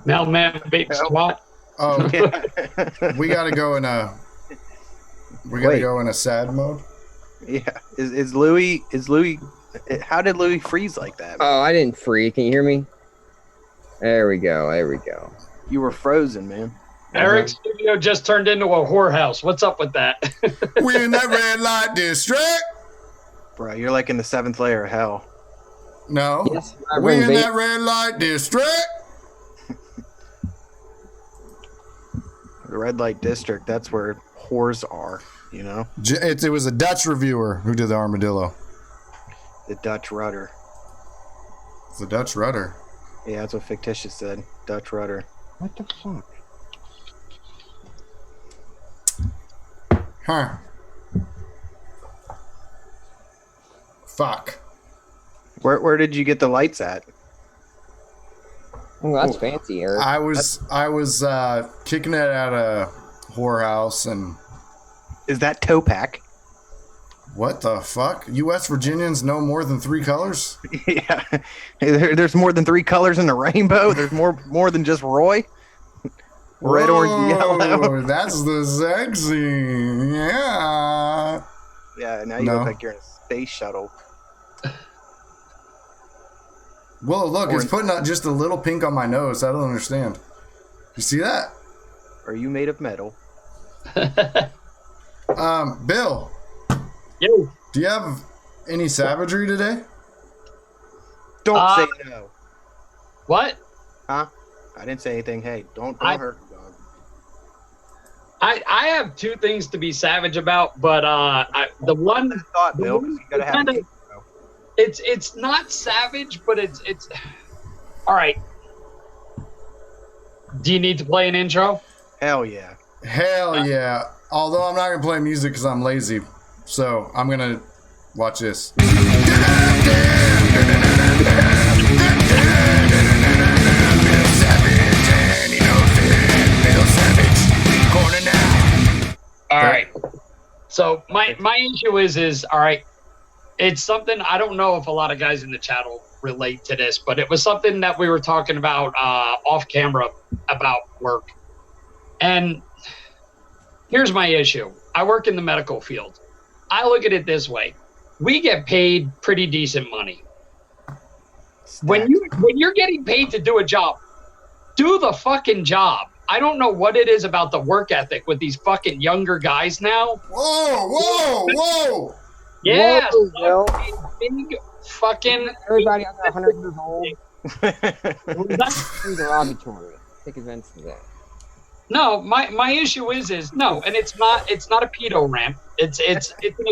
Mailman Vapes Squat. Oh, we gotta go in a sad mode. Yeah, is Louis? How did Louis freeze like that? Oh, I didn't freeze. Can you hear me? There we go. You were frozen, man. Eric's studio just turned into a whorehouse. What's up with that? We in that red light district. Bro, you're like in the 7th layer of hell. No, yes, we in that red light district. The red light district, that's where whores are, you know? It was a Dutch reviewer who did the armadillo. The Dutch rudder. It's the Dutch rudder. Yeah, that's what Fictitious said. Dutch rudder. What the fuck? Huh. Fuck. Where did you get the lights at? Oh, that's fancy, Eric. I was kicking it at a whorehouse and. Is that Topac? What the fuck? You West Virginians know more than 3 colors? Yeah. There's more than 3 colors in the rainbow. There's more than just Roy. Red, orange, yellow. That's the sexy. Yeah. Yeah, now you look like you're in a space shuttle. Whoa, look, it's putting out just a little pink on my nose. I don't understand. You see that? Are you made of metal? Bill. Yo. Do you have any savagery today? Don't say no. What? Huh? I didn't say anything. Hey, don't hurt the dog. I have two things to be savage about, but the one thought, Bill, you gotta have kinda, it's not savage, but it's all right. Do you need to play an intro? Hell yeah. Hell yeah. Although I'm not gonna play music because I'm lazy, so I'm gonna watch this. All right. So my issue is all right. It's something I don't know if a lot of guys in the chat will relate to this, but it was something that we were talking about off camera about work. And here's my issue. I work in the medical field. I look at it this way. We get paid pretty decent money. When you're getting paid to do a job, do the fucking job. I don't know what it is about the work ethic with these fucking younger guys now. Whoa. Yeah. Whoa, big fucking everybody under 100 years old. Things are arbitrary. Take advantage of that. No, my issue is no, and it's not a pedo rant. It's an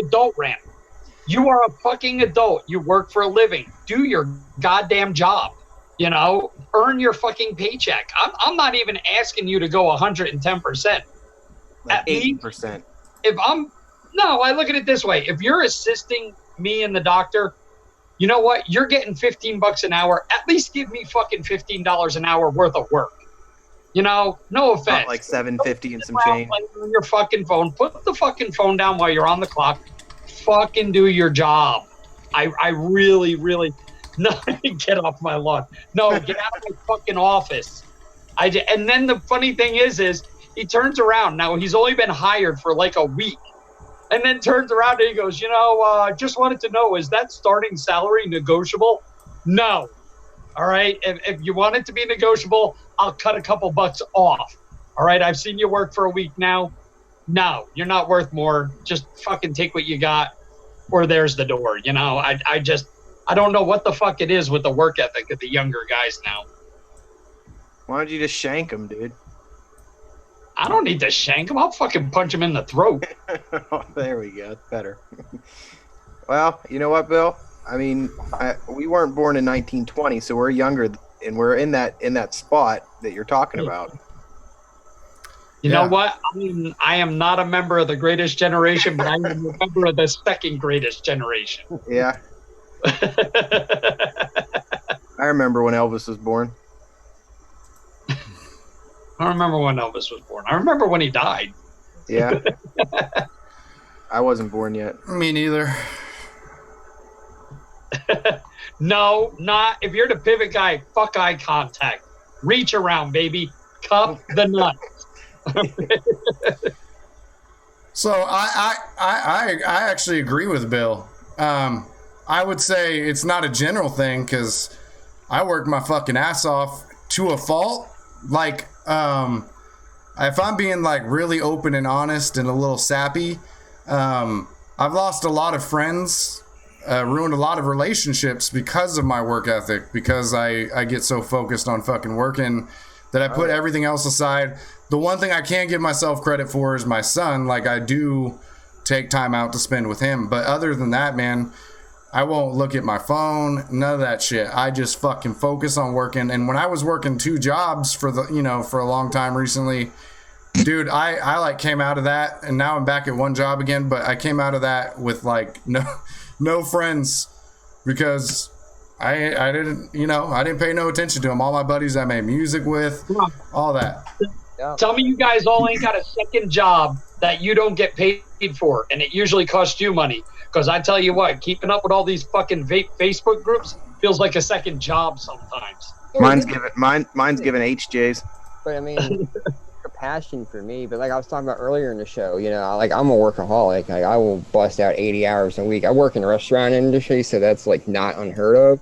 adult rant. You are a fucking adult. You work for a living. Do your goddamn job. You know, earn your fucking paycheck. I'm not even asking you to go 110%. Like at 80%. I look at it this way. If you're assisting me and the doctor, you know what? You're getting $15 an hour. At least give me fucking $15 an hour worth of work. You know, no offense. Not like $7.50 and some change. On your fucking phone. Put the fucking phone down while you're on the clock. Fucking do your job. I really, really. No, get off my lawn. No, get out of my fucking office. And then the funny thing is he turns around. Now, he's only been hired for like a week. And then turns around and he goes, just wanted to know, is that starting salary negotiable? No. All right. If you want it to be negotiable, I'll cut a couple bucks off. All right. I've seen you work for a week now. No, you're not worth more. Just fucking take what you got or there's the door. I don't know what the fuck it is with the work ethic of the younger guys now. Why don't you just shank them, dude? I don't need to shank him. I'll fucking punch him in the throat. Oh, there we go. Better. Well, you know what, Bill? I mean, we weren't born in 1920, so we're younger, and we're in that spot that you're talking about. You know what? I am not a member of the greatest generation, but I am a member of the second greatest generation. Yeah. I remember when Elvis was born. I don't remember when Elvis was born. I remember when he died. Yeah. I wasn't born yet. Me neither. No, not. If you're the pivot guy, fuck eye contact. Reach around, baby. Cup the nut. So I actually agree with Bill. I would say it's not a general thing because I work my fucking ass off to a fault. Like, if I'm being like really open and honest and a little sappy, I've lost a lot of friends, ruined a lot of relationships because of my work ethic, because I get so focused on fucking working that I put everything else aside. The one thing I can't give myself credit for is my son. Like, I do take time out to spend with him. But other than that, man, I won't look at my phone, none of that shit. I just fucking focus on working. And when I was working 2 jobs for a long time recently, dude, I like came out of that, and now I'm back at 1 job again, but I came out of that with like no friends because I didn't pay no attention to them. All my buddies I made music with, all that. Tell me you guys all ain't got a second job that you don't get paid for, and it usually costs you money. Because I tell you what, keeping up with all these fucking vape Facebook groups feels like a second job sometimes. Mine's given HJs. But I mean, a passion for me. But like I was talking about earlier in the show, like I'm a workaholic. Like I will bust out 80 hours a week. I work in the restaurant industry, so that's like not unheard of.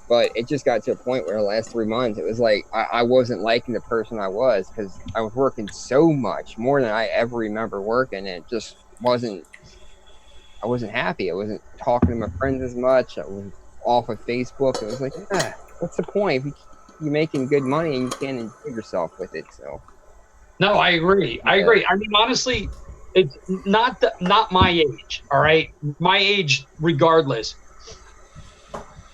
But it just got to a point where the last 3 months, it was like I wasn't liking the person I was because I was working so much more than I ever remember working. And it just wasn't. I wasn't happy. I wasn't talking to my friends as much. I was off of Facebook. It was like, what's the point if you're making good money and you can't enjoy yourself with it? So. No, I agree. I agree. I mean, honestly, it's not my age. All right, my age, regardless.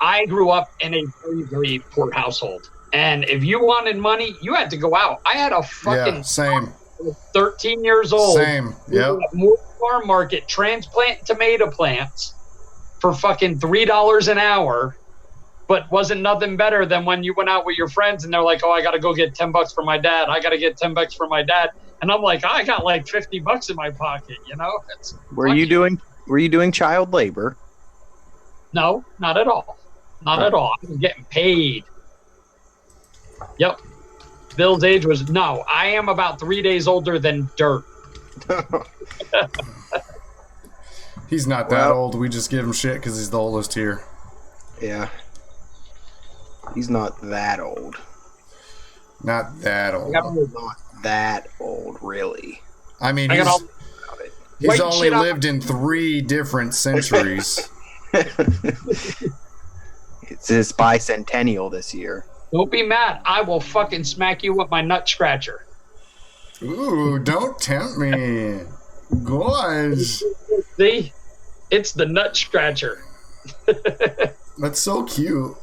I grew up in a very, very poor household, and if you wanted money, you had to go out. I had a fucking same. 13 years old. Same. Yep. More farm market transplant tomato plants for fucking $3 an hour, but wasn't nothing better than when you went out with your friends and they're like, "Oh, I got to go get $10 for my dad. I got to get $10 for my dad," and I'm like, "I got like $50 in my pocket," you know. Were you doing child labor? No, not at all. Not at all. I was getting paid. Yep. Bill's age was no. I am about 3 days older than dirt. He's not that old. We just give him shit because he's the oldest here. Yeah. He's not that old. Not that old. Not that old, really. I mean, he's only lived in 3 different centuries. It's his bicentennial this year. Don't be mad. I will fucking smack you with my nut scratcher. Ooh, don't tempt me. Gosh. See? It's the nut scratcher. That's so cute.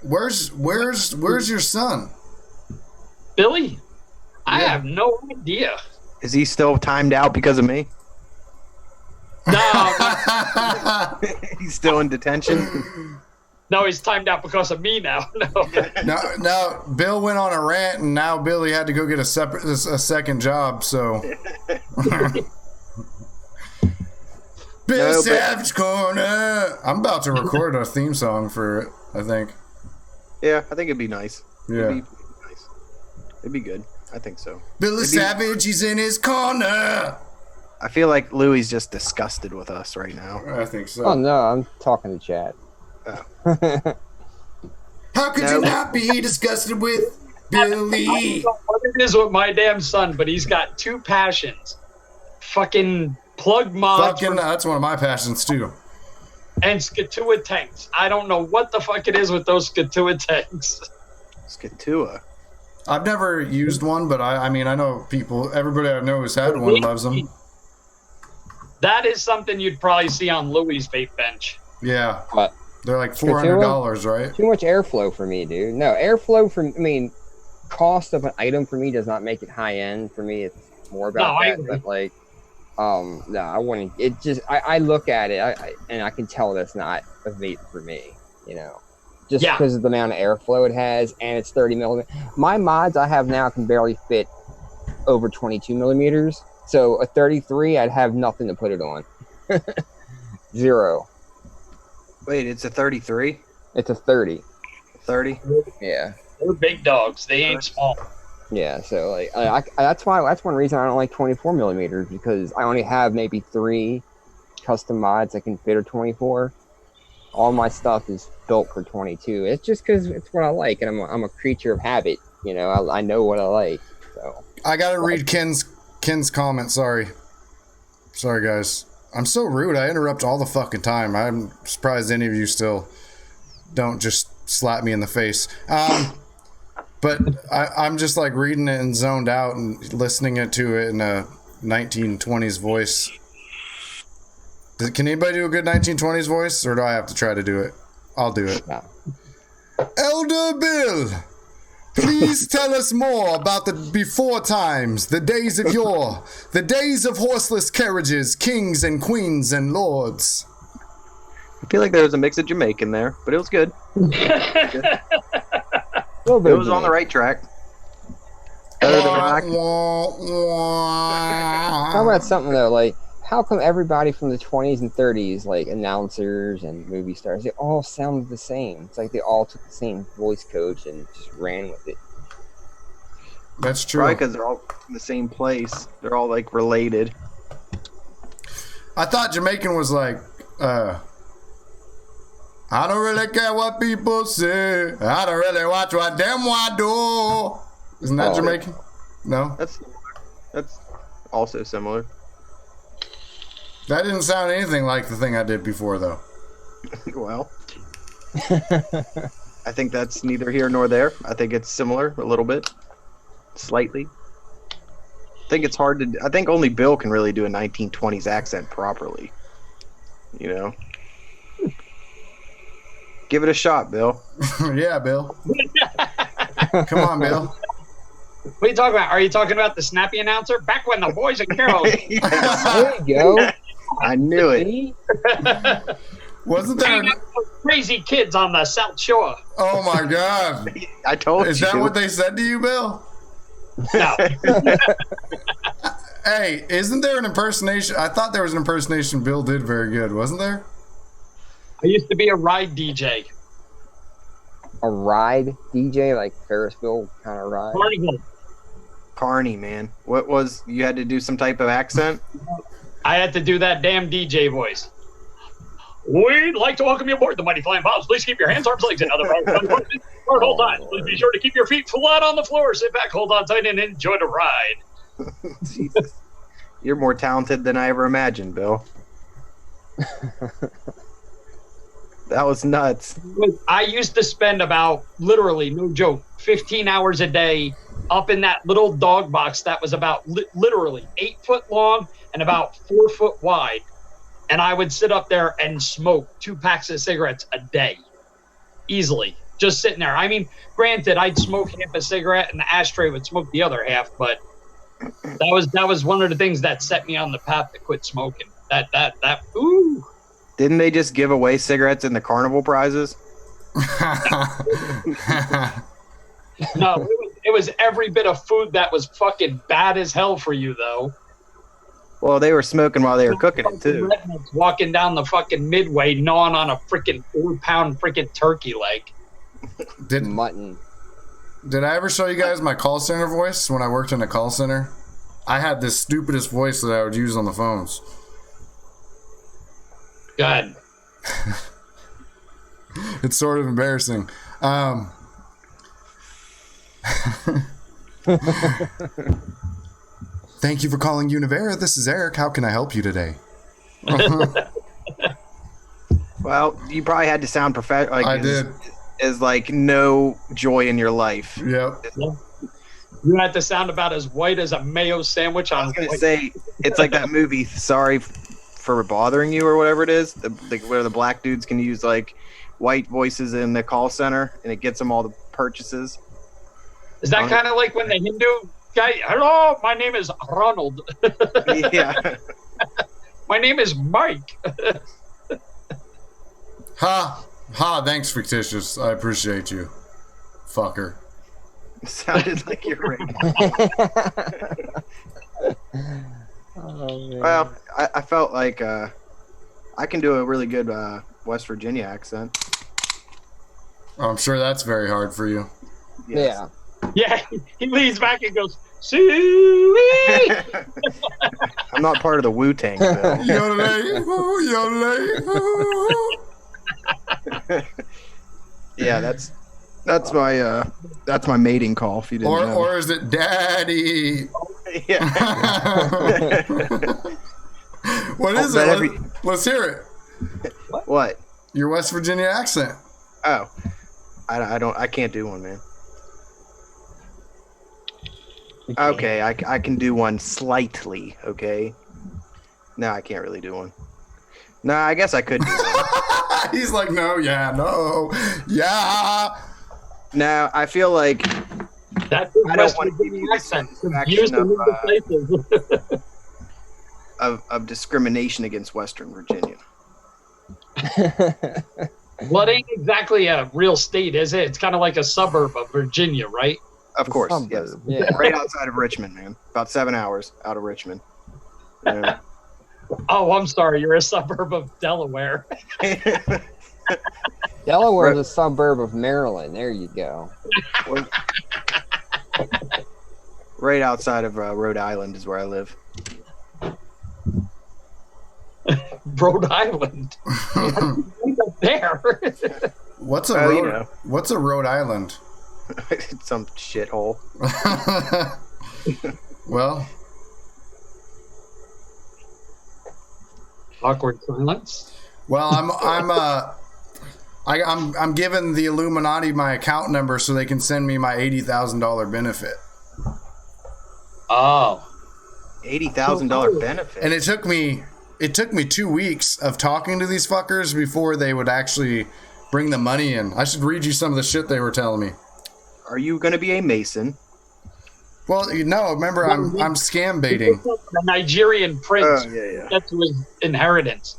Where's your son? Billy? I have no idea. Is he still timed out because of me? No. He's still in detention? No, he's timed out because of me now. No, Bill went on a rant, and now Billy had to go get a second job. So, Bill Savage Corner. I'm about to record a theme song for it. I think. Yeah, I think it'd be nice. Yeah, it'd be good. I think so. Billy Savage, he's in his corner. I feel like Louie's just disgusted with us right now. I think so. Oh no, I'm talking to Chad. How could you not be disgusted with Billy? I don't know what it is with my damn son, but he's got 2 passions. Fucking plug mods. That's one of my passions too. And Skatua tanks. I don't know what the fuck it is with those Skatua tanks. Skatua? I've never used one, but I mean, I know people, everybody I know who's had one loves them. That is something you'd probably see on Louis' vape bench. Yeah. What? They're like $400, right? Too much airflow for me, dude. No, airflow cost of an item for me does not make it high end. For me, it's more about that. But like, no, I wouldn't. It just, I look at it, and I can tell that's not a vape for me, you know, just because of the amount of airflow it has, and it's 30 millimeters. My mods I have now can barely fit over 22 millimeters. So a 33, I'd have nothing to put it on. 0. Wait, it's a 33? It's a 30. 30? Yeah. They're big dogs. They ain't small. Yeah, so like that's one reason I don't like 24 millimeters, because I only have maybe 3 custom mods that can fit a 24. All my stuff is built for 22. It's just because it's what I like, and I'm a creature of habit. You know, I know what I like. So I gotta read Ken's comment. Sorry guys. I'm so rude. I interrupt all the fucking time. I'm surprised any of you still don't just slap me in the face. But I'm just like reading it and zoned out and listening to it in a 1920s voice. Can anybody do a good 1920s voice, or do I have to try to do it? I'll do it. No. Elder Bill, please tell us more about the before times, the days of yore, the days of horseless carriages, kings and queens and lords. I feel like there was a mix of Jamaican there, but it was good. It was on the right track. Better than rock. How about something though, like, how come everybody from the 20s and 30s, like announcers and movie stars, they all sound the same? It's like they all took the same voice coach and just ran with it. That's true. Probably because they're all in the same place. They're all like related. I thought Jamaican was like I don't really care what people say. I don't really watch what them want do. Isn't that Jamaican? No? That's also similar. That didn't sound anything like the thing I did before, though. Well, I think that's neither here nor there. I think it's similar a little bit. Slightly. I think it's hard to... I think only Bill can really do a 1920s accent properly. You know? Give it a shot, Bill. Yeah, Bill. Come on, Bill. What are you talking about? Are you talking about the snappy announcer? Back when the boys and girls. There you go. I knew it. See? Wasn't there... Crazy kids on the South Shore. Oh, my God. I told you. Is that what they said to you, Bill? No. Hey, isn't there an impersonation? I thought there was an impersonation Bill did very good, wasn't there? I used to be a ride DJ. A ride DJ, like Ferris wheel kind of ride. Carnival. Carney, man. What was... You had to do some type of accent? I had to do that damn DJ voice. We'd like to welcome you aboard the Mighty Flying Bobs. Please keep your hands, arms, legs, and other or hold on. Please be sure to keep your feet flat on the floor. Sit back, hold on tight, and enjoy the ride. Jesus. You're more talented than I ever imagined, Bill. That was nuts. I used to spend about, literally, no joke, 15 hours a day up in that little dog box that was about literally 8 foot long and about 4 foot wide. And I would sit up there and smoke 2 packs of cigarettes a day. Easily. Just sitting there. I mean, granted, I'd smoke half a cigarette and the ashtray would smoke the other half, but that was one of the things that set me on the path to quit smoking. Ooh. Didn't they just give away cigarettes in the carnival prizes? No, it was every bit of food that was fucking bad as hell for you, though. Well, they were smoking while they were cooking it, too. Rednecks walking down the fucking midway, gnawing on a freaking 4-pound freaking turkey leg. Mutton. Did I ever show you guys my call center voice when I worked in a call center? I had this stupidest voice that I would use on the phones. God. It's sort of embarrassing. Thank you for calling Univera. This is Eric. How can I help you today? Well, you probably had to sound professional. Like, I did. Is like no joy in your life. Yep. You had to sound about as white as a mayo sandwich on. I was going to say, it's like that movie, Sorry for Bothering You, or whatever it is, where the black dudes can use like white voices in the call center and it gets them all the purchases. Is that kind of like when the Hindu guy, hello, my name is Ronald. Yeah. My name is Mike. Ha, thanks, fictitious. I appreciate you. Fucker. Sounded like you're right. Oh, man. Well, I felt like I can do a really good West Virginia accent. I'm sure that's very hard for you. Yes. Yeah, he leans back and goes, Suey! I'm not part of the Wu-Tang, Bill. Yodelay, ooh, yodelay, ooh. Yeah, that's my mating call. If you didn't know. Or is it Daddy? Yeah. What is it? Let's hear it. What? Your West Virginia accent. Oh, I can't do one, man. Okay, I can do one slightly. Okay. No, I can't really do one. No, I guess I could do one. He's like, no, yeah, no, yeah. No, I feel like That's I don't want to give you the satisfaction of discrimination against Western Virginia. Well, it ain't exactly a real state, is it? It's kind of like a suburb of Virginia, right? Of course, Suburb, yes. yeah. Right outside of Richmond, man. About 7 hours out of Richmond. Yeah. Oh, I'm sorry. You're a suburb of Delaware. Delaware is a suburb of Maryland. There you go. Right outside of Rhode Island is where I live. Rhode Island. there. What's a Well, Rhode, you know. What's a Rhode Island? Some shithole. Well, Awkward silence. well, I'm giving the Illuminati my account number so they can send me my $80,000 benefit. Oh. $80,000 benefit. And it took me 2 weeks of talking to these fuckers before they would actually bring the money in. I should read you some of the shit they were telling me. Are you going to be a Mason? Well, remember I'm scam baiting. The Nigerian prince. Yeah. That's his inheritance.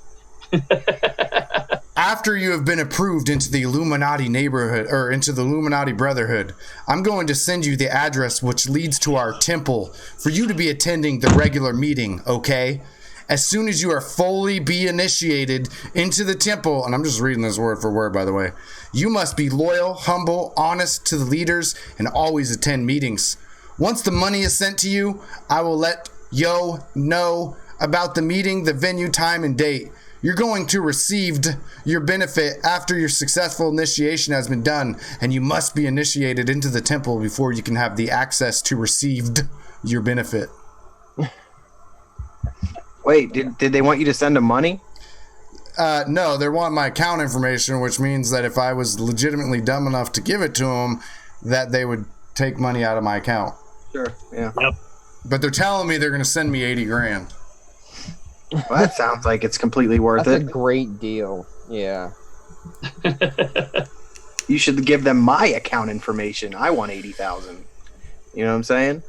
After you have been approved into the Illuminati neighborhood or into the Illuminati Brotherhood, I'm going to send you the address which leads to our temple for you to be attending the regular meeting, okay? As soon as you are fully be initiated into the temple, and I'm just reading this word for word, by the way, you must be loyal, humble, honest to the leaders, and always attend meetings. Once the money is sent to you, I will let yo know about the meeting, the venue, time, and date. You're going to receive your benefit after your successful initiation has been done, and you must be initiated into the temple before you can have the access to received your benefit. Wait, did they want you to send them money? No, they want my account information, which means that if I was legitimately dumb enough to give it to them, that they would take money out of my account. Sure, yeah. Yep. But they're telling me they're going to send me $80,000. Well, that sounds like it's completely worth That's it. a great deal. Yeah. You should give them my account information. I want 80,000. You know what I'm saying?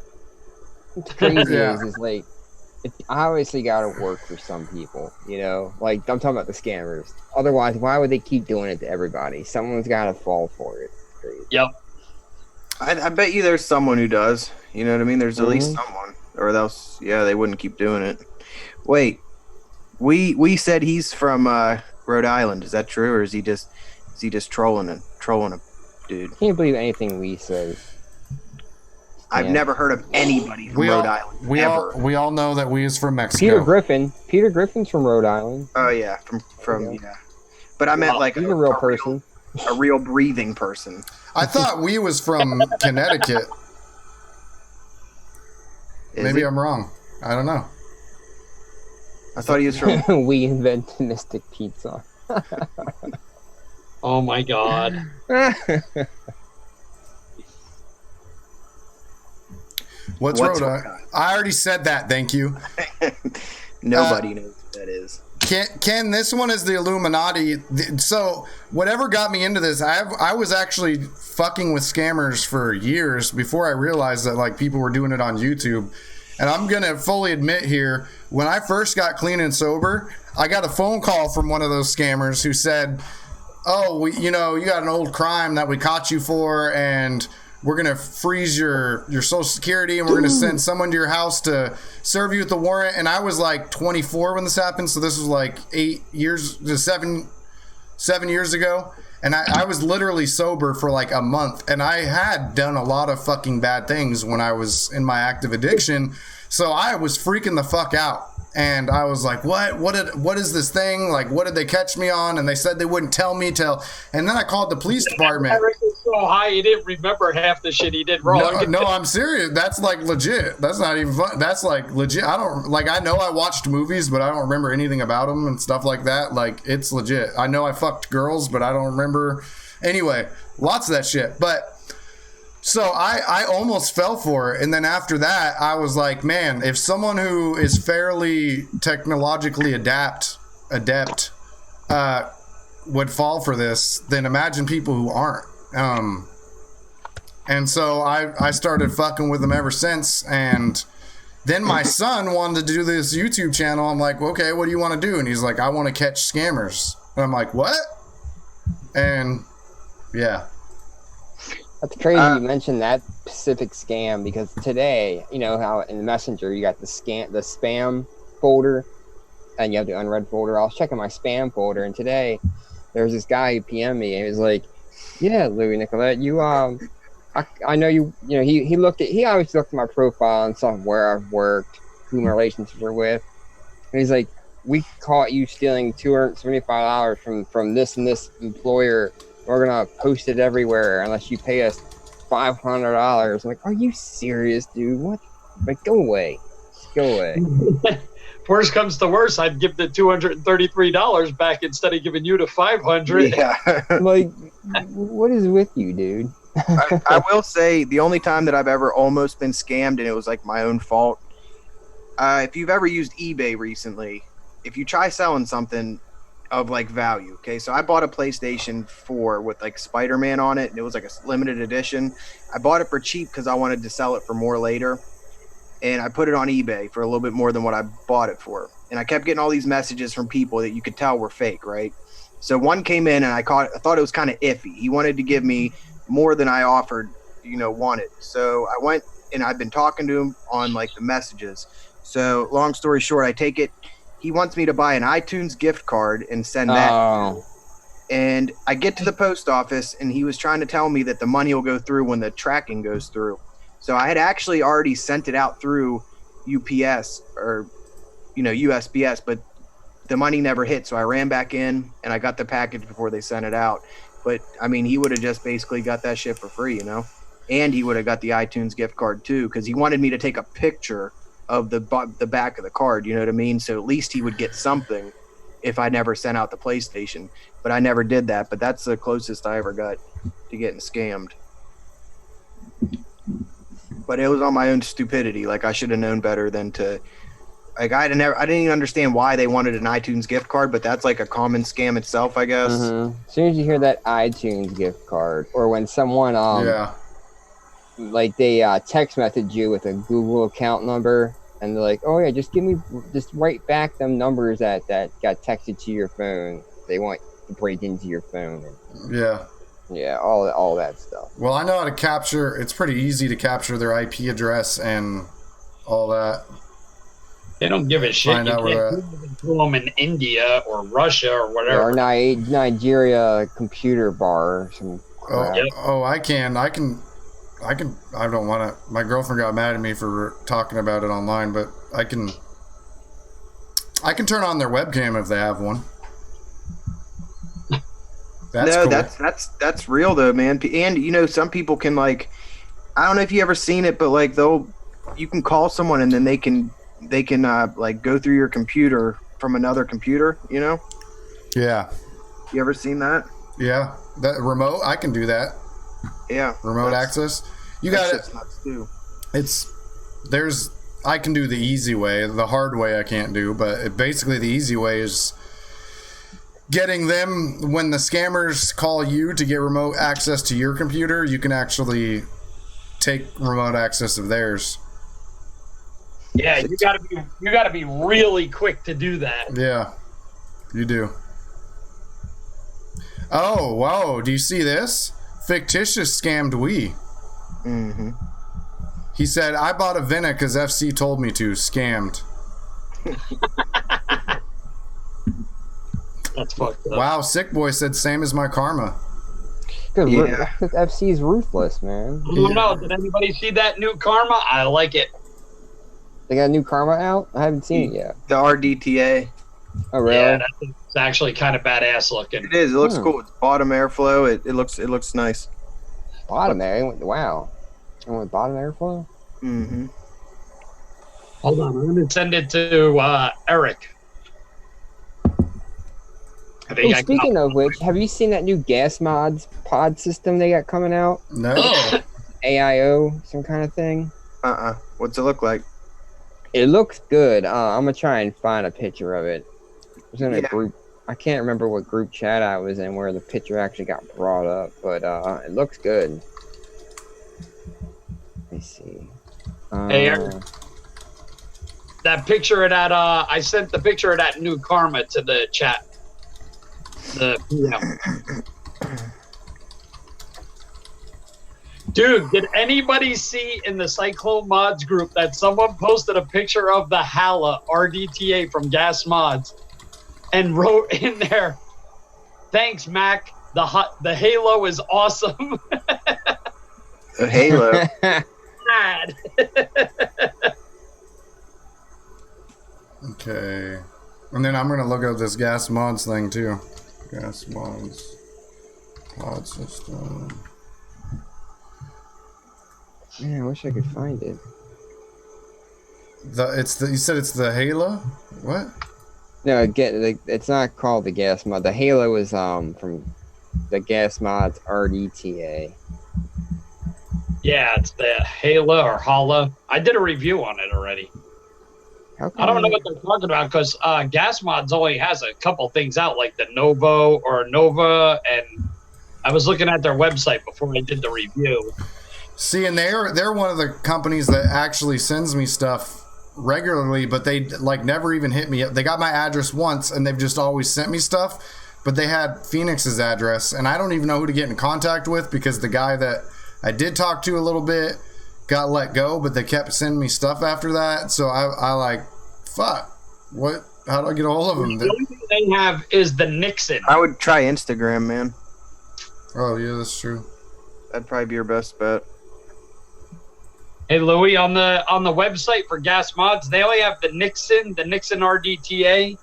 What's crazy Yeah. is like, I obviously got to work for some people, Like, I'm talking about the scammers. Otherwise, why would they keep doing it to everybody? Someone's got to fall for it. Crazy. Yep. I bet you there's someone who does. You know what I mean? There's at least someone. Or else, yeah, they wouldn't keep doing it. Wait, we said he's from Rhode Island. Is that true, or is he just trolling a dude? Can't believe anything we say. I've Yeah. never heard of anybody from Rhode Island. We ever. all know that we is from Mexico. Peter Griffin's from Rhode Island. Oh yeah, from Yeah. yeah. But I meant like He's a real person. a real breathing person. I thought we was from Connecticut. Is Maybe he? I'm wrong. I don't know. I thought he was from. We invented Mystic Pizza. Oh my God. What's Rhode Island? I already said that. Thank you. Nobody knows what that is. Ken, this one is the Illuminati. So whatever got me into this, I was actually fucking with scammers for years before I realized that like people were doing it on YouTube. And I'm gonna fully admit here, when I first got clean and sober, I got a phone call from one of those scammers who said, "Oh, you got an old crime that we caught you for, and we're gonna freeze your Social Security, and we're gonna send someone to your house to serve you with the warrant." And I was like 24 when this happened, so this was like 7 years ago. And I was literally sober for like a month, and I had done a lot of fucking bad things when I was in my active addiction. So I was freaking the fuck out. And I was like, what is this thing? Like, what did they catch me on? And they said they wouldn't tell me till, and then I called the police department. Eric is so high, he didn't remember half the shit he did wrong. No, I'm serious. That's like legit. That's not even fun. That's like legit. I know I watched movies, but I don't remember anything about them and stuff like that. Like, it's legit. I know I fucked girls, but I don't remember. Anyway, lots of that shit. But so I almost fell for it. And then after that, I was like, man, if someone who is fairly technologically adept would fall for this, then imagine people who aren't. And so I started fucking with them ever since. And then my son wanted to do this YouTube channel. I'm like, okay, what do you want to do? And he's like, I want to catch scammers. And I'm like, what? And yeah. That's crazy you mentioned that specific scam, because today, you know how in the Messenger you got the spam folder and you have the unread folder. I was checking my spam folder, and today there's this guy who PM'd me, and he was like, "Yeah, Louis Nicolette, you I know he always looked at my profile and saw where I've worked, who my relationships were with, and he's like, we caught you stealing $275 from this and this employer. We're gonna post it everywhere unless you pay us $500. I'm like, are you serious, dude? What? Like, go away. Just go away. Worst comes to worst, I'd give the $233 back instead of giving you the $500. Yeah. Like, what is with you, dude? I will say the only time that I've ever almost been scammed and it was like my own fault. If you've ever used eBay recently, if you try selling something of like value, okay, so I bought a PlayStation 4 with like Spider-Man on it, and it was like a limited edition. I bought it for cheap because I wanted to sell it for more later, and I put it on eBay for a little bit more than what I bought it for. And I kept getting all these messages from people that you could tell were fake, right? So one came in and I thought it was kind of iffy. He wanted to give me more than I offered, wanted. So I went and I've been talking to him on like the messages. So long story short, I take it. He wants me to buy an iTunes gift card and send that. Oh. And I get to the post office and he was trying to tell me that the money will go through when the tracking goes through. So I had actually already sent it out through UPS or, USPS, but the money never hit. So I ran back in and I got the package before they sent it out. But I mean, he would have just basically got that shit for free, and he would have got the iTunes gift card too, because he wanted me to take a picture of the back of the card, you know what I mean? So at least he would get something if I never sent out the PlayStation. But I never did that. But that's the closest I ever got to getting scammed. But it was on my own stupidity. Like, I should have known better than to. Like, I didn't even understand why they wanted an iTunes gift card, but that's like a common scam itself, I guess. Mm-hmm. As soon as you hear that iTunes gift card, or when someone like they text message you with a Google account number, and they're like, "Oh yeah, just write back them numbers that got texted to your phone. They want to break into your phone." Yeah, all that stuff. Well, I know how to capture. It's pretty easy to capture their IP address and all that. They don't give a shit. Find you out can't do them in India or Russia or whatever. Or Nigeria computer bar or some crap. I can. I don't want to. My girlfriend got mad at me for talking about it online, but I can turn on their webcam if they have one. That's cool. That's real though, man. And some people can, like, I don't know if you ever seen it, but like you can call someone and then they can like go through your computer from another computer. Yeah. You ever seen that? Yeah. That remote, I can do that. Yeah. Remote access. You got it. Too. I can do the easy way. The hard way I can't do, but basically the easy way is getting them, when the scammers call you to get remote access to your computer, you can actually take remote access of theirs. Yeah, you gotta be really quick to do that. Yeah, you do. Oh, wow. Do you see this? Fictitious scammed we. Mm-hmm. He said, I bought a Vena because FC told me to. Scammed. That's fucked up. Wow, Sick Boy said, same as my karma. Because Yeah. FC's ruthless, man. I don't know. Did anybody see that new Karma? I like it. They got a new Karma out? I haven't seen it yet. The RDTA. Oh, really? Yeah, it's actually kind of badass looking. It is. It looks cool. It's bottom airflow. It looks nice. Bottom air? Wow. I went bottom airflow? Mm-hmm. Hold on. I'm going to send it to Eric. Hey, speaking of which, have you seen that new gas mods pod system they got coming out? No. AIO, some kind of thing? What's it look like? It looks good. I'm going to try and find a picture of it. It was in a group. I can't remember what group chat I was in where the picture actually got brought up, but it looks good. Let me see. Hey, Eric. That picture of that, I sent the picture of that new Karma to the chat. Dude, did anybody see in the Cyclone Mods group that someone posted a picture of the Hala RDTA from Gas Mods and wrote in there, "Thanks, Mac. The Halo is awesome." The Halo. Okay. And then I'm gonna look up this gas mods thing too. Gas mods. Pod system. Man, I wish I could find it. You said it's the Halo? What? No, it's not called the gas mod. The Halo is from the gas mods RDTA. Yeah, it's the Hala or Hala. I did a review on it already. I don't know what they're talking about because gas mods only has a couple things out, like the Novo or Nova, and I was looking at their website before I did the review. See, and they're one of the companies that actually sends me stuff regularly, but they like never even hit me up. They got my address once, and they've just always sent me stuff, but they had Phoenix's address, and I don't even know who to get in contact with because the guy that I did talk to a little bit got let go, but they kept sending me stuff after that. So I like, fuck, what? How do I get a hold of them? The only thing they have is the Nixon. I would try Instagram, man. Oh yeah, that's true. That'd probably be your best bet. Hey Louis, on the website for gas mods, they only have the Nixon RDTA,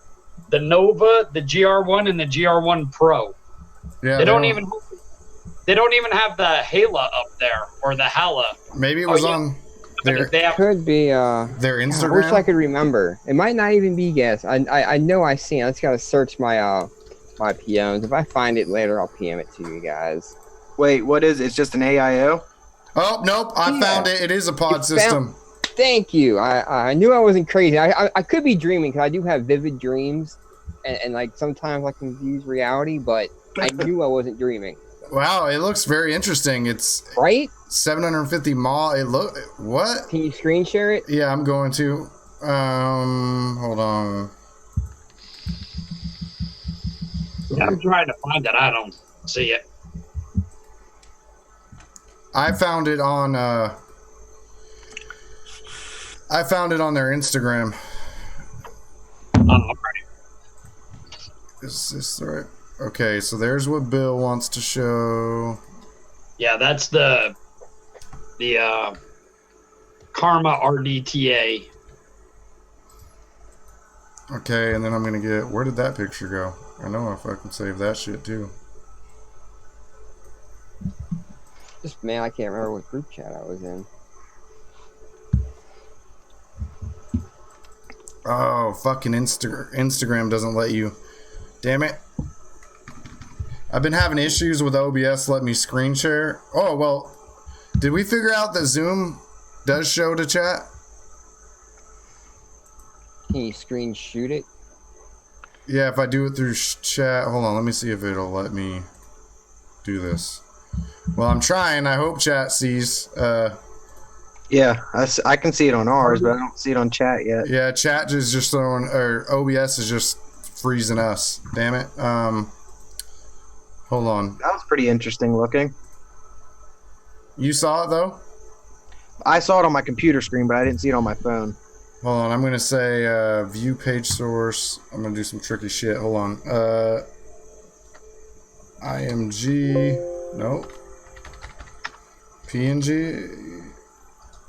the Nova, the GR1, and the GR1 Pro. Yeah, they don't even have the Hala up there or the Hala. Maybe it was on their. Could be their Instagram. I wish I could remember. It might not even be gas. I know I seen. I just gotta search my my PMs. If I find it later, I'll PM it to you guys. Wait, what is it? It's just an AIO? Oh nope, I found it. It is a pod system. Thank you. I knew I wasn't crazy. I could be dreaming because I do have vivid dreams, and like sometimes I confuse reality, but I knew I wasn't dreaming. Wow, it looks very interesting. It's right. 750 mall. It look what? Can you screen share it? Yeah, I'm going to. Hold on. Yeah, I'm trying to find it. I don't see it. I found it on their Instagram. Right. Is this right? Okay, so there's what Bill wants to show. Yeah, that's the Karma RDTA. Okay, and then I'm gonna get, where did that picture go? I know I fucking saved that shit too. Just man, I can't remember what group chat I was in. Oh, fucking Instagram doesn't let you. Damn it. I've been having issues with OBS letting me screen share. Oh, well, did we figure out that Zoom does show to chat? Can you screen shoot it? Yeah, if I do it through chat. Hold on, let me see if it'll let me do this. Well, I'm trying. I hope chat sees. Yeah, I can see it on ours, but I don't see it on chat yet. Yeah, chat is just throwing, or OBS is just freezing us. Damn it. Hold on. That was pretty interesting looking. You saw it though? I saw it on my computer screen, but I didn't see it on my phone. Hold on, I'm gonna say view page source. I'm gonna do some tricky shit. Hold on. IMG. Nope. PNG.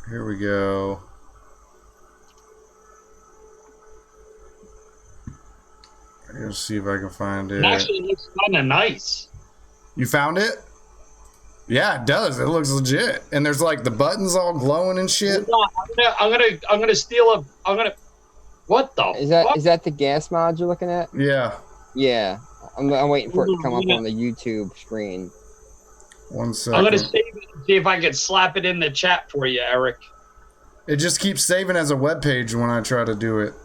Here we go. Let's see if I can find it. It actually looks kind of nice. You found it? Yeah, it does. It looks legit. And there's like the buttons all glowing and shit. I'm gonna steal a. I'm gonna. What the? Is that the gas mod you're looking at? Yeah. Yeah. I'm waiting for it to come up on the YouTube screen. 1 second. I'm gonna save it and see if I can slap it in the chat for you, Eric. It just keeps saving as a web page when I try to do it.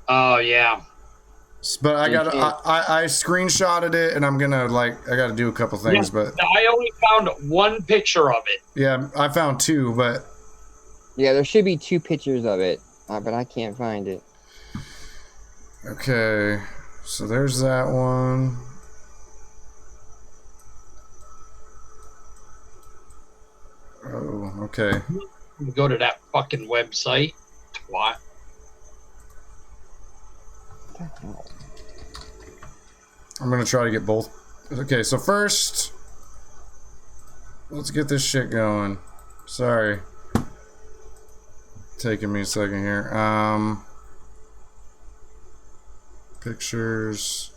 Oh yeah. But I screenshotted it, and I'm gonna I gotta do a couple things. Yeah, but I only found one picture of it. Yeah, I found 2, but yeah, there should be 2 pictures of it, but I can't find it. Okay, so there's that one. Oh, okay. Go to that fucking website, twat. I'm gonna try to get both. Okay, so first, let's get this shit going. Sorry, taking me a second here. Pictures.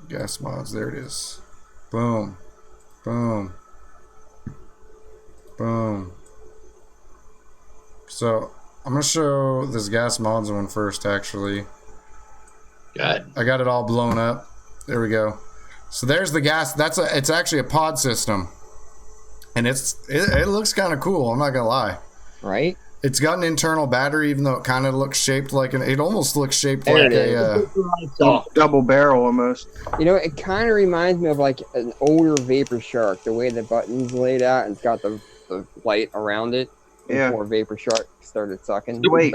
Gas mods. There it is. Boom. Boom. Boom. So I'm gonna show this gas mods one first. Actually, Good. I got it all blown up. There we go. So there's the gas. It's actually a pod system, and it looks kind of cool. I'm not gonna lie. Right? It's got an internal battery, even though it kind of looks shaped like it almost looks shaped There like it a. Double barrel almost. You know, it kind of reminds me of like an older Vapor Shark, the way the button's laid out and it's got the light around it. Yeah. Before Vapor Shark started sucking. Wait.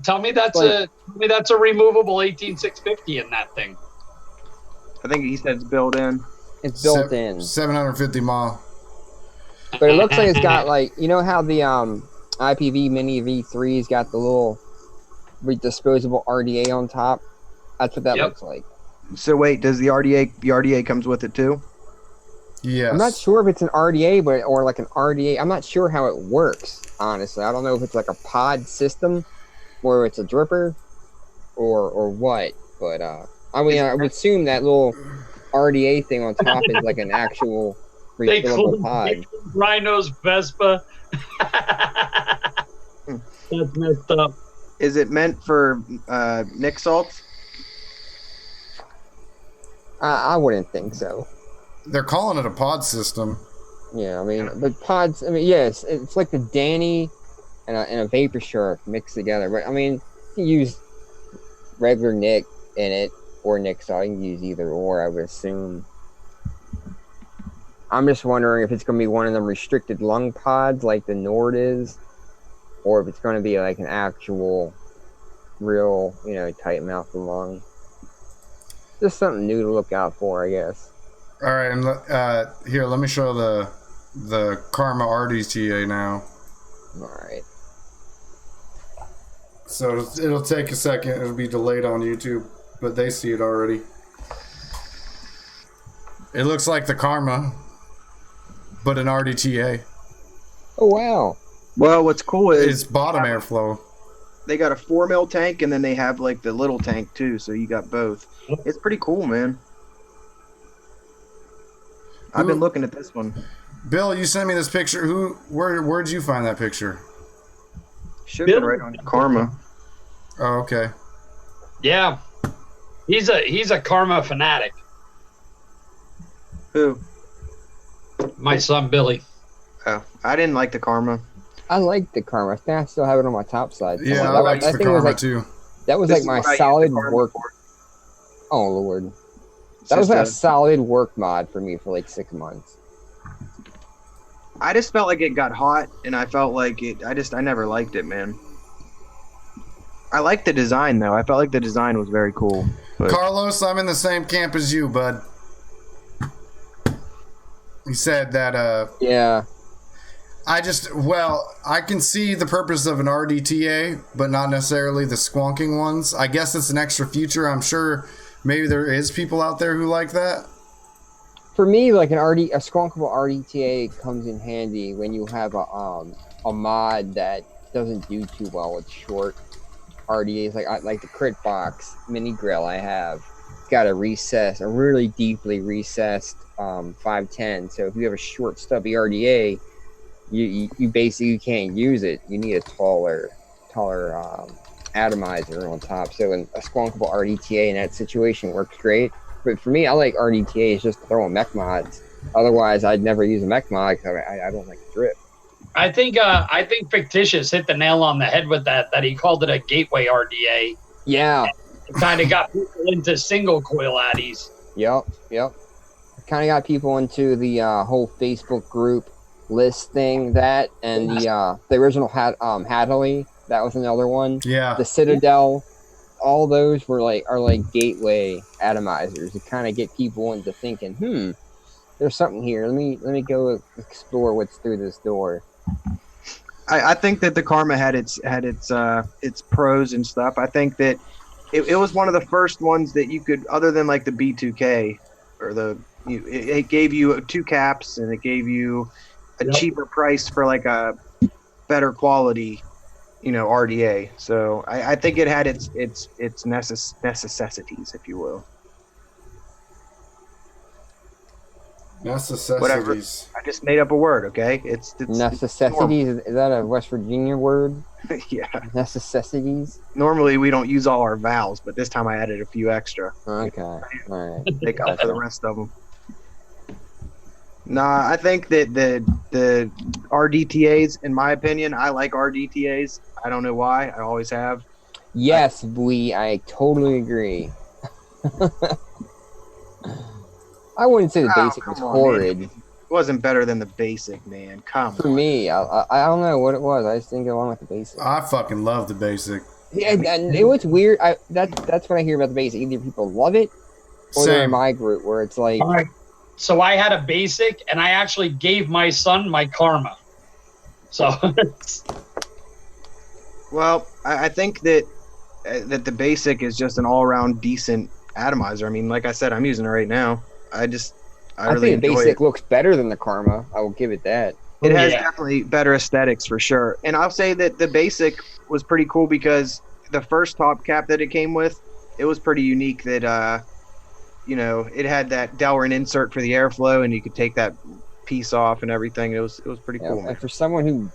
Tell me that's a removable 18650 in that thing. I think he said it's built in. It's built in. 750 mile. But it looks like it's got like, you know how the IPV Mini V3's got the little disposable RDA on top? That's what that looks like. So wait, does the RDA comes with it too? Yes. I'm not sure if it's an RDA or like an RDA. I'm not sure how it works, honestly. I don't know if it's like a pod system or it's a dripper or what. But I mean, I would assume that little RDA thing on top is like an actual They call refillable pod. Rhino's Vespa. That's messed up. Is it meant for Nick salts? I wouldn't think so. They're calling it a pod system. Yeah, I mean, but pods. I mean, yes, it's like the Danny and a Vapor Shark mixed together. But I mean, you can use regular Nick in it or Nick salt. You can use either or, I would assume. I'm just wondering if it's going to be one of them restricted lung pods like the Nord is, or if it's going to be like an actual, real, tight mouth lung. Just something new to look out for, I guess. All right, and here, let me show the Karma RDTA now. All right. So it'll take a second. It'll be delayed on YouTube, but they see it already. It looks like the Karma, but an RDTA. Oh wow. Well, what's cool is It's bottom airflow. they got a 4 mil tank and then they have like the little tank too, so you got both. It's pretty cool, man. I've been looking at this one. Bill, you sent me this picture. Where'd you find that picture? Should be right on Karma. Oh, okay. Yeah, he's a Karma fanatic. Who? My son Billy. Oh, I didn't like the Karma. I like the Karma. I think I still have it on my top side. Yeah, I liked the think it was Karma too. That was This like is my what I use solid the Karma work. for. Oh Lord, It's that was just like a solid work mod for me for like 6 months. I just felt like it got hot, and I felt like it. I never liked it, man. I liked the design though. I felt like the design was very cool. But Carlos, I'm in the same camp as you, bud. He said that Yeah, I can see the purpose of an RDTA, but not necessarily the squonking ones. I guess it's an extra feature. I'm sure maybe there is people out there who like that. for me, like a skunkable RDTA comes in handy when you have a mod that doesn't do too well with short RDAs. Like the Crit Box mini grill I have. It's got a really deeply recessed 510. So if you have a short stubby RDA, you basically can't use it. You need a taller atomizer on top. So a skunkable RDTA in that situation works great. But for me, I like RDTAs just to throw in mech mods. Otherwise, I'd never use a mech mod because I don't like the drip. I think Fictitious hit the nail on the head with that he called it a gateway RDA. Yeah. It kind of got people into single coil addies. Yep. Kind of got people into the whole Facebook group list thing, and the original Hadley. That was another one. Yeah. The Citadel. All those are like gateway atomizers to kind of get people into thinking, there's something here. Let me go explore what's through this door. I think that the Karma had its pros and stuff. I think that it was one of the first ones that you could, other than like the B2K or it gave you 2 caps and it gave you a cheaper price for like a better quality RDA. So I think it had its necessities, if you will. Whatever. Necessities. I just made up a word. Okay, it's Necessities, is that a West Virginia word? yeah. Necessities. Normally we don't use all our vowels, but this time I added a few extra. Okay, all right. Make up for the rest of them. Nah, I think that the RDTAs, in my opinion, I like RDTAs. I don't know why. I always have. Yes, I totally agree. I wouldn't say the basic was horrid. Man. It wasn't better than the basic, man. Come For on. me, I don't know what it was. I just didn't go along with the basic. I fucking love the basic. Yeah, and it was weird. That's what I hear about the basic. Either people love it, or they're in Same. my group where it's like. All right. So I had a basic, and I actually gave my son my Karma. So. Well, I think that the basic is just an all-around decent atomizer. I mean, like I said, I'm using it right now. I really think the enjoy basic it. looks better than the Karma. I will give it that. It has Yeah. definitely better aesthetics for sure. And I'll say that the basic was pretty cool because the first top cap that it came with, it was pretty unique that it had that Delrin insert for the airflow and you could take that piece off and everything. It was pretty cool. And Man. for someone who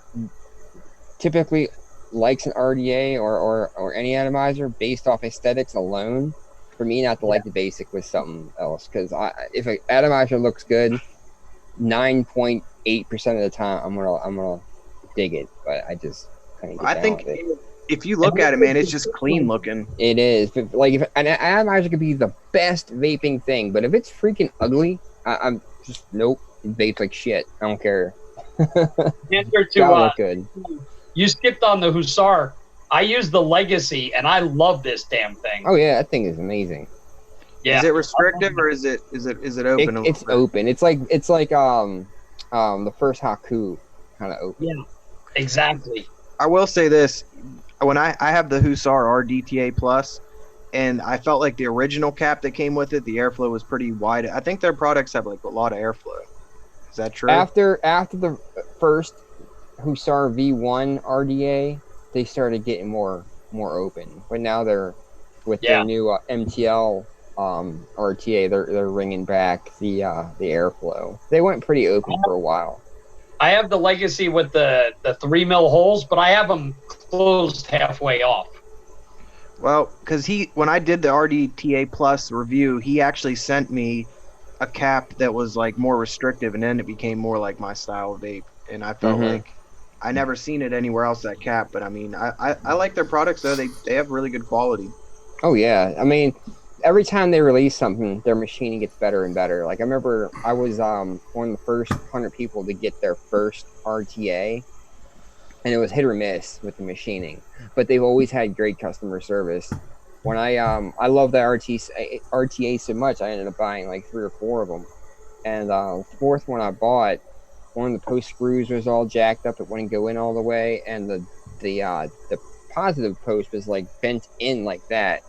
typically likes an RDA or any atomizer based off aesthetics alone, for me not to like the basic was something else. Because if an atomizer looks good, 9.8% of the time I'm gonna dig it, but I just kind of get I down think with it. if you look at it, man, it's just clean looking. It is, but like if an atomizer could be the best vaping thing, but if it's freaking ugly, I'm just nope. It vapes like shit. I don't care. Answer to Gotta look good. you skipped on the Hussar. I use the Legacy, and I love this damn thing. Oh yeah, that thing is amazing. Yeah. Is it restrictive or is it open? It's open. It's like the first Haku kind of open. Yeah, exactly. I will say this: when I have the Hussar RDTA Plus, and I felt like the original cap that came with it, the airflow was pretty wide. I think their products have like a lot of airflow. Is that true? After the first Hussar V1 RDA, they started getting more open. But now they're with their new MTL RTA, they're bringing back the airflow. They went pretty open for a while. I have the Legacy with the 3 mil holes, but I have them closed halfway off. Well, because when I did the RDTA Plus review, he actually sent me a cap that was like more restrictive, and then it became more like my style of vape. And I felt like I never seen it anywhere else, that cap. But I mean, I like their products though. They have really good quality. Oh yeah, I mean, every time they release something, their machining gets better and better. Like I remember, I was one of the first 100 people to get their first RTA, and it was hit or miss with the machining. But they've always had great customer service. When I love the RTA so much, I ended up buying like 3 or 4 of them. And the fourth one I bought, one of the post screws was all jacked up; it wouldn't go in all the way, and the positive post was like bent in like that.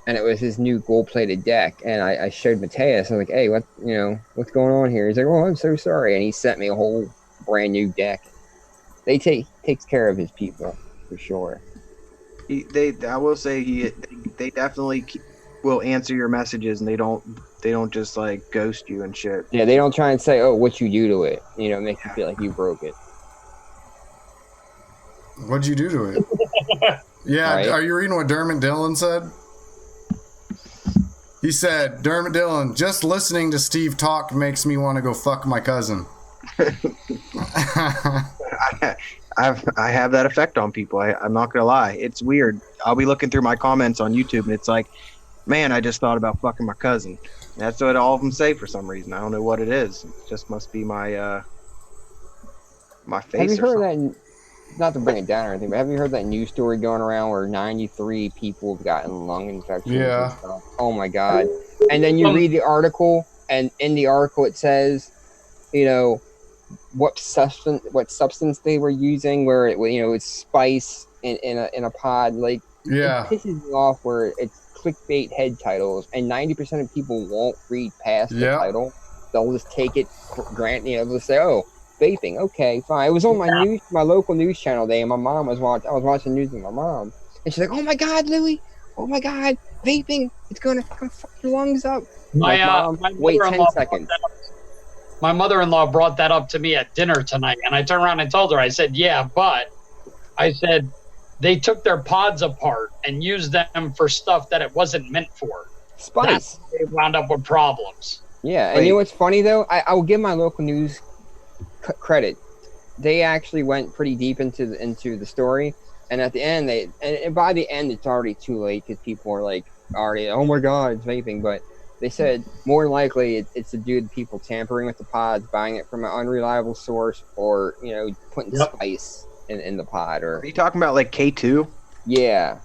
And it was his new gold-plated deck, and I showed Mateus. I'm like, "Hey, what's going on here?" He's like, "Oh, I'm so sorry," and he sent me a whole brand new deck. They takes care of his people for sure. I will say they definitely will answer your messages, and they don't just like ghost you and shit. Yeah, they don't try and say, "Oh, what you do to it?" It makes you feel like you broke it. What'd you do to it? Yeah, Right. Are you reading what Dermot Dillon said? He said, Dermot Dillon, just listening to Steve talk makes me want to go fuck my cousin. I have that effect on people. I'm not gonna lie. It's weird. I'll be looking through my comments on YouTube, and it's like, man, I just thought about fucking my cousin. That's what all of them say for some reason. I don't know what it is. It just must be my my face. Have you or heard something. that? Not to bring it down or anything, but have you heard that news story going around where 93 people have gotten lung infections? Yeah. And stuff? Oh my god! And then you read the article, and in the article it says, what substance they were using, where it's spice in a pod. Like, Yeah. it pisses me off where it's clickbait head titles, and 90% of people won't read past the Yeah. title. They'll just take it for granted. They'll say, "Oh, vaping. Okay, fine. It was on my local news channel day, and my mom was watching. I was watching news with my mom, and she's like, "Oh my God, Louis! Oh my God, vaping! It's gonna fuck your lungs up." My, Like, Mom, my wait 10 mother-in-law seconds. My mother-in-law brought that up to me at dinner tonight, and I turned around and told her, I said, yeah, but I said, they took their pods apart and used them for stuff that it wasn't meant for. Spice. That's why they wound up with problems. Yeah, and you know what's funny though? I will give my local news credit. They actually went pretty deep into the story, and at the end and by the end it's already too late because people are like already, oh my God, it's vaping. But they said more than likely it's the dude, people tampering with the pods, buying it from an unreliable source, or putting spice in the pod. Or are you talking about like K2? Yeah,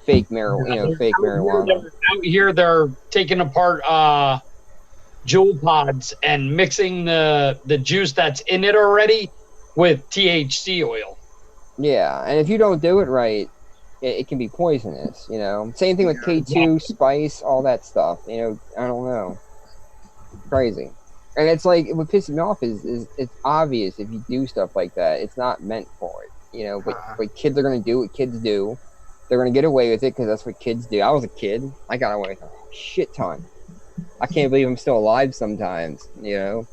fake marijuana. Fake marijuana. Out here, they're taking apart jewel pods and mixing the juice that's in it already with THC oil. Yeah, and if you don't do it right, it can be poisonous. Same thing with K2, spice, all that stuff. I don't know, crazy. And it's like, what pisses me off is it's obvious if you do stuff like that, it's not meant for it. But kids are gonna do what kids do. They're gonna get away with it because that's what kids do. I was a kid. I got away with a shit ton. I can't believe I'm still alive sometimes. So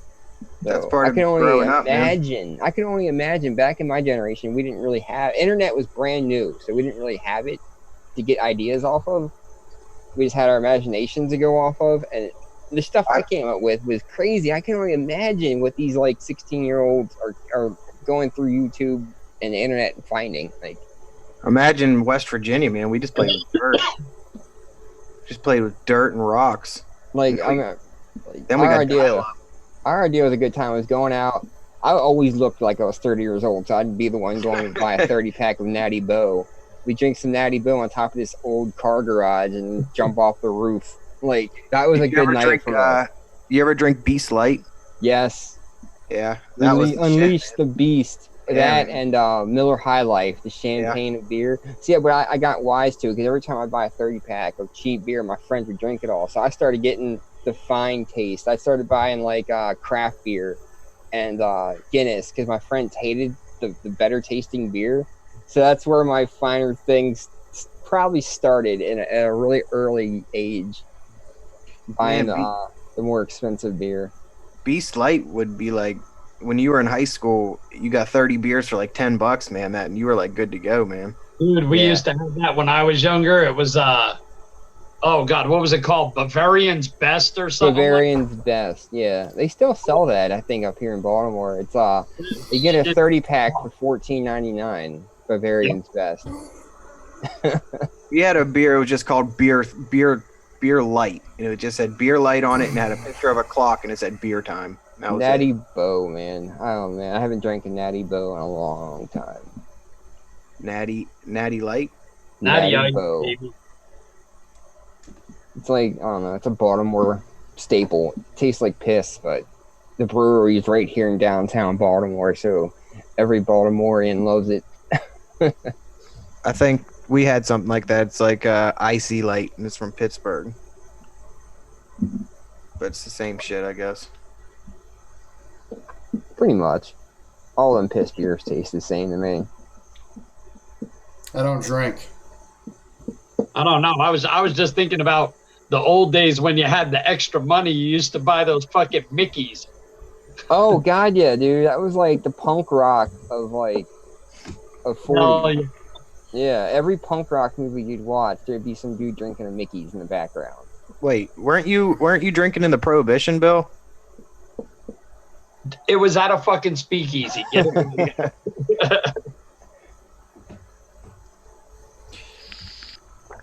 that's part I of can only growing up, imagine. Man. I can only imagine back in my generation, we didn't really have internet. Was brand new, so we didn't really have it to get ideas off of. We just had our imaginations to go off of, and the stuff I came up with was crazy. I can only imagine what these like 16-year-olds are going through YouTube and the internet and finding. Like, imagine West Virginia, man. We just played with dirt. Just played with dirt and rocks. Like, then we got our idea of a good time was going out. I always looked like I was 30 years old, so I'd be the one going to buy a 30-pack of Natty Boh. We drink some Natty Boh on top of this old car garage and jump off the roof. Like, that was a good night for us. You ever drink Beast Light? Yes. Yeah. That was Unleash the Beast. That and Miller High Life, the champagne of beer. See, but I got wise to it because every time I buy a 30-pack of cheap beer, my friends would drink it all. So I started getting the fine taste. I started buying like craft beer and Guinness because my friends hated the better tasting beer. So that's where my finer things probably started at a really early age, buying the more expensive beer. Beast Light would be like, when you were in high school, you got 30 beers for like $10, man. That, and you were like good to go, man. Dude, we used to have that when I was younger. It was oh God, what was it called? Bavarian's Best or something? Bavarian's Best, yeah. They still sell that, I think, up here in Baltimore. It's you get a 30-pack for $14.99. Bavarian's Best. We had a beer. It was just called beer light. It just said beer light on it and had a picture of a clock and it said beer time. Natty Boh, man. Oh man, I haven't drank a Natty Boh in a long time. Natty Light. Natty Boh. Baby. It's like, I don't know. It's a Baltimore staple. It tastes like piss, but the brewery is right here in downtown Baltimore, so every Baltimorean loves it. I think we had something like that. It's like Icy Light, and it's from Pittsburgh. But it's the same shit, I guess. Pretty much. All them piss beers taste the same to me. I don't drink. I don't know. I was just thinking about the old days when you had the extra money. You used to buy those fucking Mickeys. Oh God, yeah, dude. That was like the punk rock of 40. Oh, yeah. Yeah, every punk rock movie you'd watch, there'd be some dude drinking a Mickey's in the background. Wait, weren't you drinking in the Prohibition, Bill? It was at a fucking speakeasy.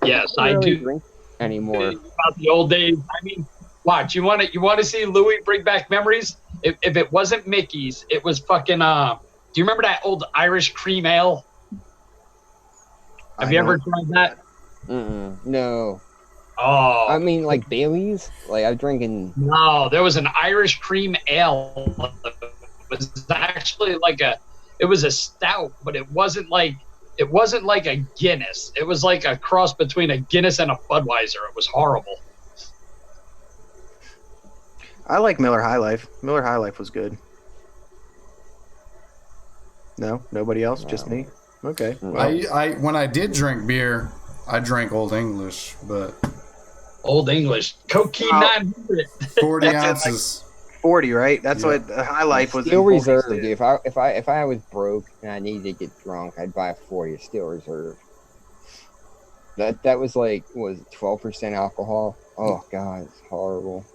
Yes, I do. Drink anymore. About the old days. I mean, watch. You want to see Louis bring back memories? If it wasn't Mickey's, it was fucking. Do you remember that old Irish cream ale? Have you ever tried that? No. Oh. I mean, like Bailey's? Like, I'm drinking... No, there was an Irish cream ale. It was actually like it was a stout, but it wasn't like a Guinness. It was like a cross between a Guinness and a Budweiser. It was horrible. I like Miller High Life. Miller High Life was good. No, nobody else, just me. Okay. Well, I when I did drink beer, I drank Old English, but Old English. Coquille Well, 900. 40 That's it, ounces. 40, right? That's Yeah. what High Life was. Steel in 40s, Reserve, dude. dude. If I was broke and I needed to get drunk, I'd buy a 40 Steel Reserve. That was like, was 12% alcohol? Oh god, it's horrible.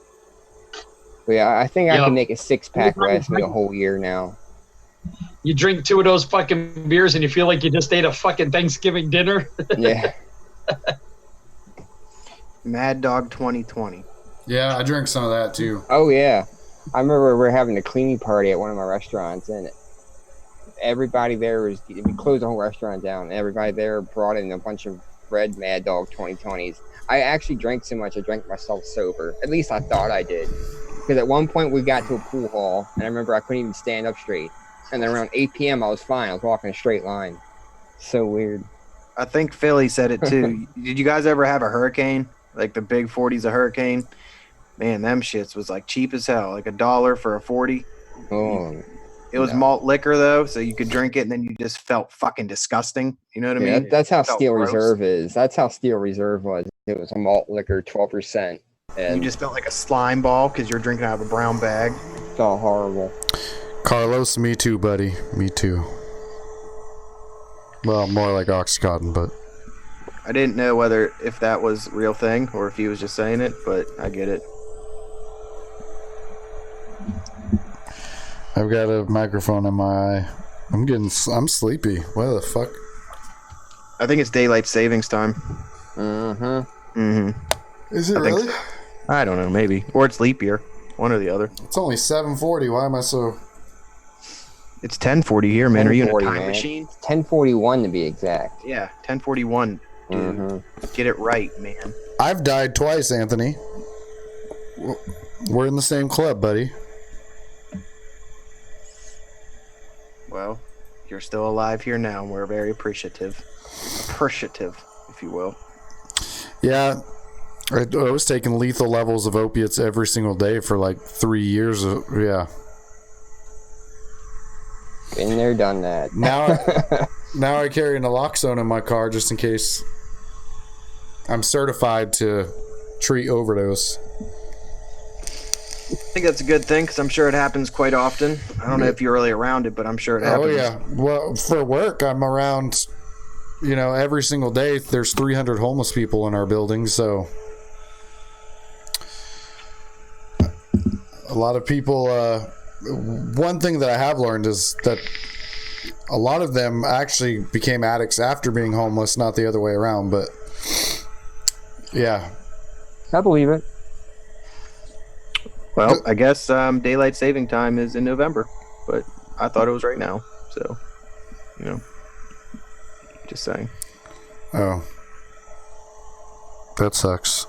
But yeah, I think I Yep. can make a 6-pack last me a whole year now. You drink 2 of those fucking beers and you feel like you just ate a fucking Thanksgiving dinner. Yeah. Mad Dog 2020. Yeah, I drank some of that too. Oh yeah. I remember we were having a cleaning party at one of my restaurants, and everybody there was, we closed the whole restaurant down, and everybody there brought in a bunch of red Mad Dog 2020s. I actually drank so much I drank myself sober. At least I thought I did. Because at one point we got to a pool hall, and I remember I couldn't even stand up straight. And then around 8 p.m. I was fine. I was walking a straight line. So weird. I think Philly said it too. Did you guys ever have a hurricane? Like the big 40s a hurricane? Man, them shits was like cheap as hell. Like $1 for a 40. Oh, It was no. malt liquor though, so you could drink it and then you just felt fucking disgusting. You know what I Yeah, mean? that's how Felt Steel gross. Reserve is. That's how Steel Reserve was. It was a malt liquor, 12%. And You just felt like a slime ball because you're drinking out of a brown bag. felt horrible. Carlos, me too, buddy. Me too. Well, more like Oxycontin, but I didn't know whether if that was a real thing or if he was just saying it, but I get it. I've got a microphone in my eye. I'm sleepy. What the fuck? I think it's daylight savings time. Mm-hmm. Mm-hmm. Is it I think really? so. I don't know, maybe. Or it's leap year. One or the other. It's only 7:40. Why am I so? It's 10:40 here, man. Are you in a 10:40, time man. machine? 1041 to be exact. Yeah, 10:41. Dude, Mm-hmm. get it right, man. I've died twice, Anthony. We're in the same club, buddy. Well, you're still alive here now, and we're very appreciative. Appreciative, if you will. Yeah, I was taking lethal levels of opiates every single day for like 3 years. Yeah. Been there, done that. Now I carry an naloxone in my car just in case. I'm certified to treat overdose. I think that's a good thing because I'm sure it happens quite often. I don't know if you're really around it, but I'm sure it happens. Oh yeah. Well, for work, I'm around. Every single day. There's 300 homeless people in our building, so a lot of people. One thing that I have learned is that a lot of them actually became addicts after being homeless, not the other way around. But yeah, I believe it. Well, I guess daylight saving time is in November, but I thought it was right now. So, just saying. oh, that sucks.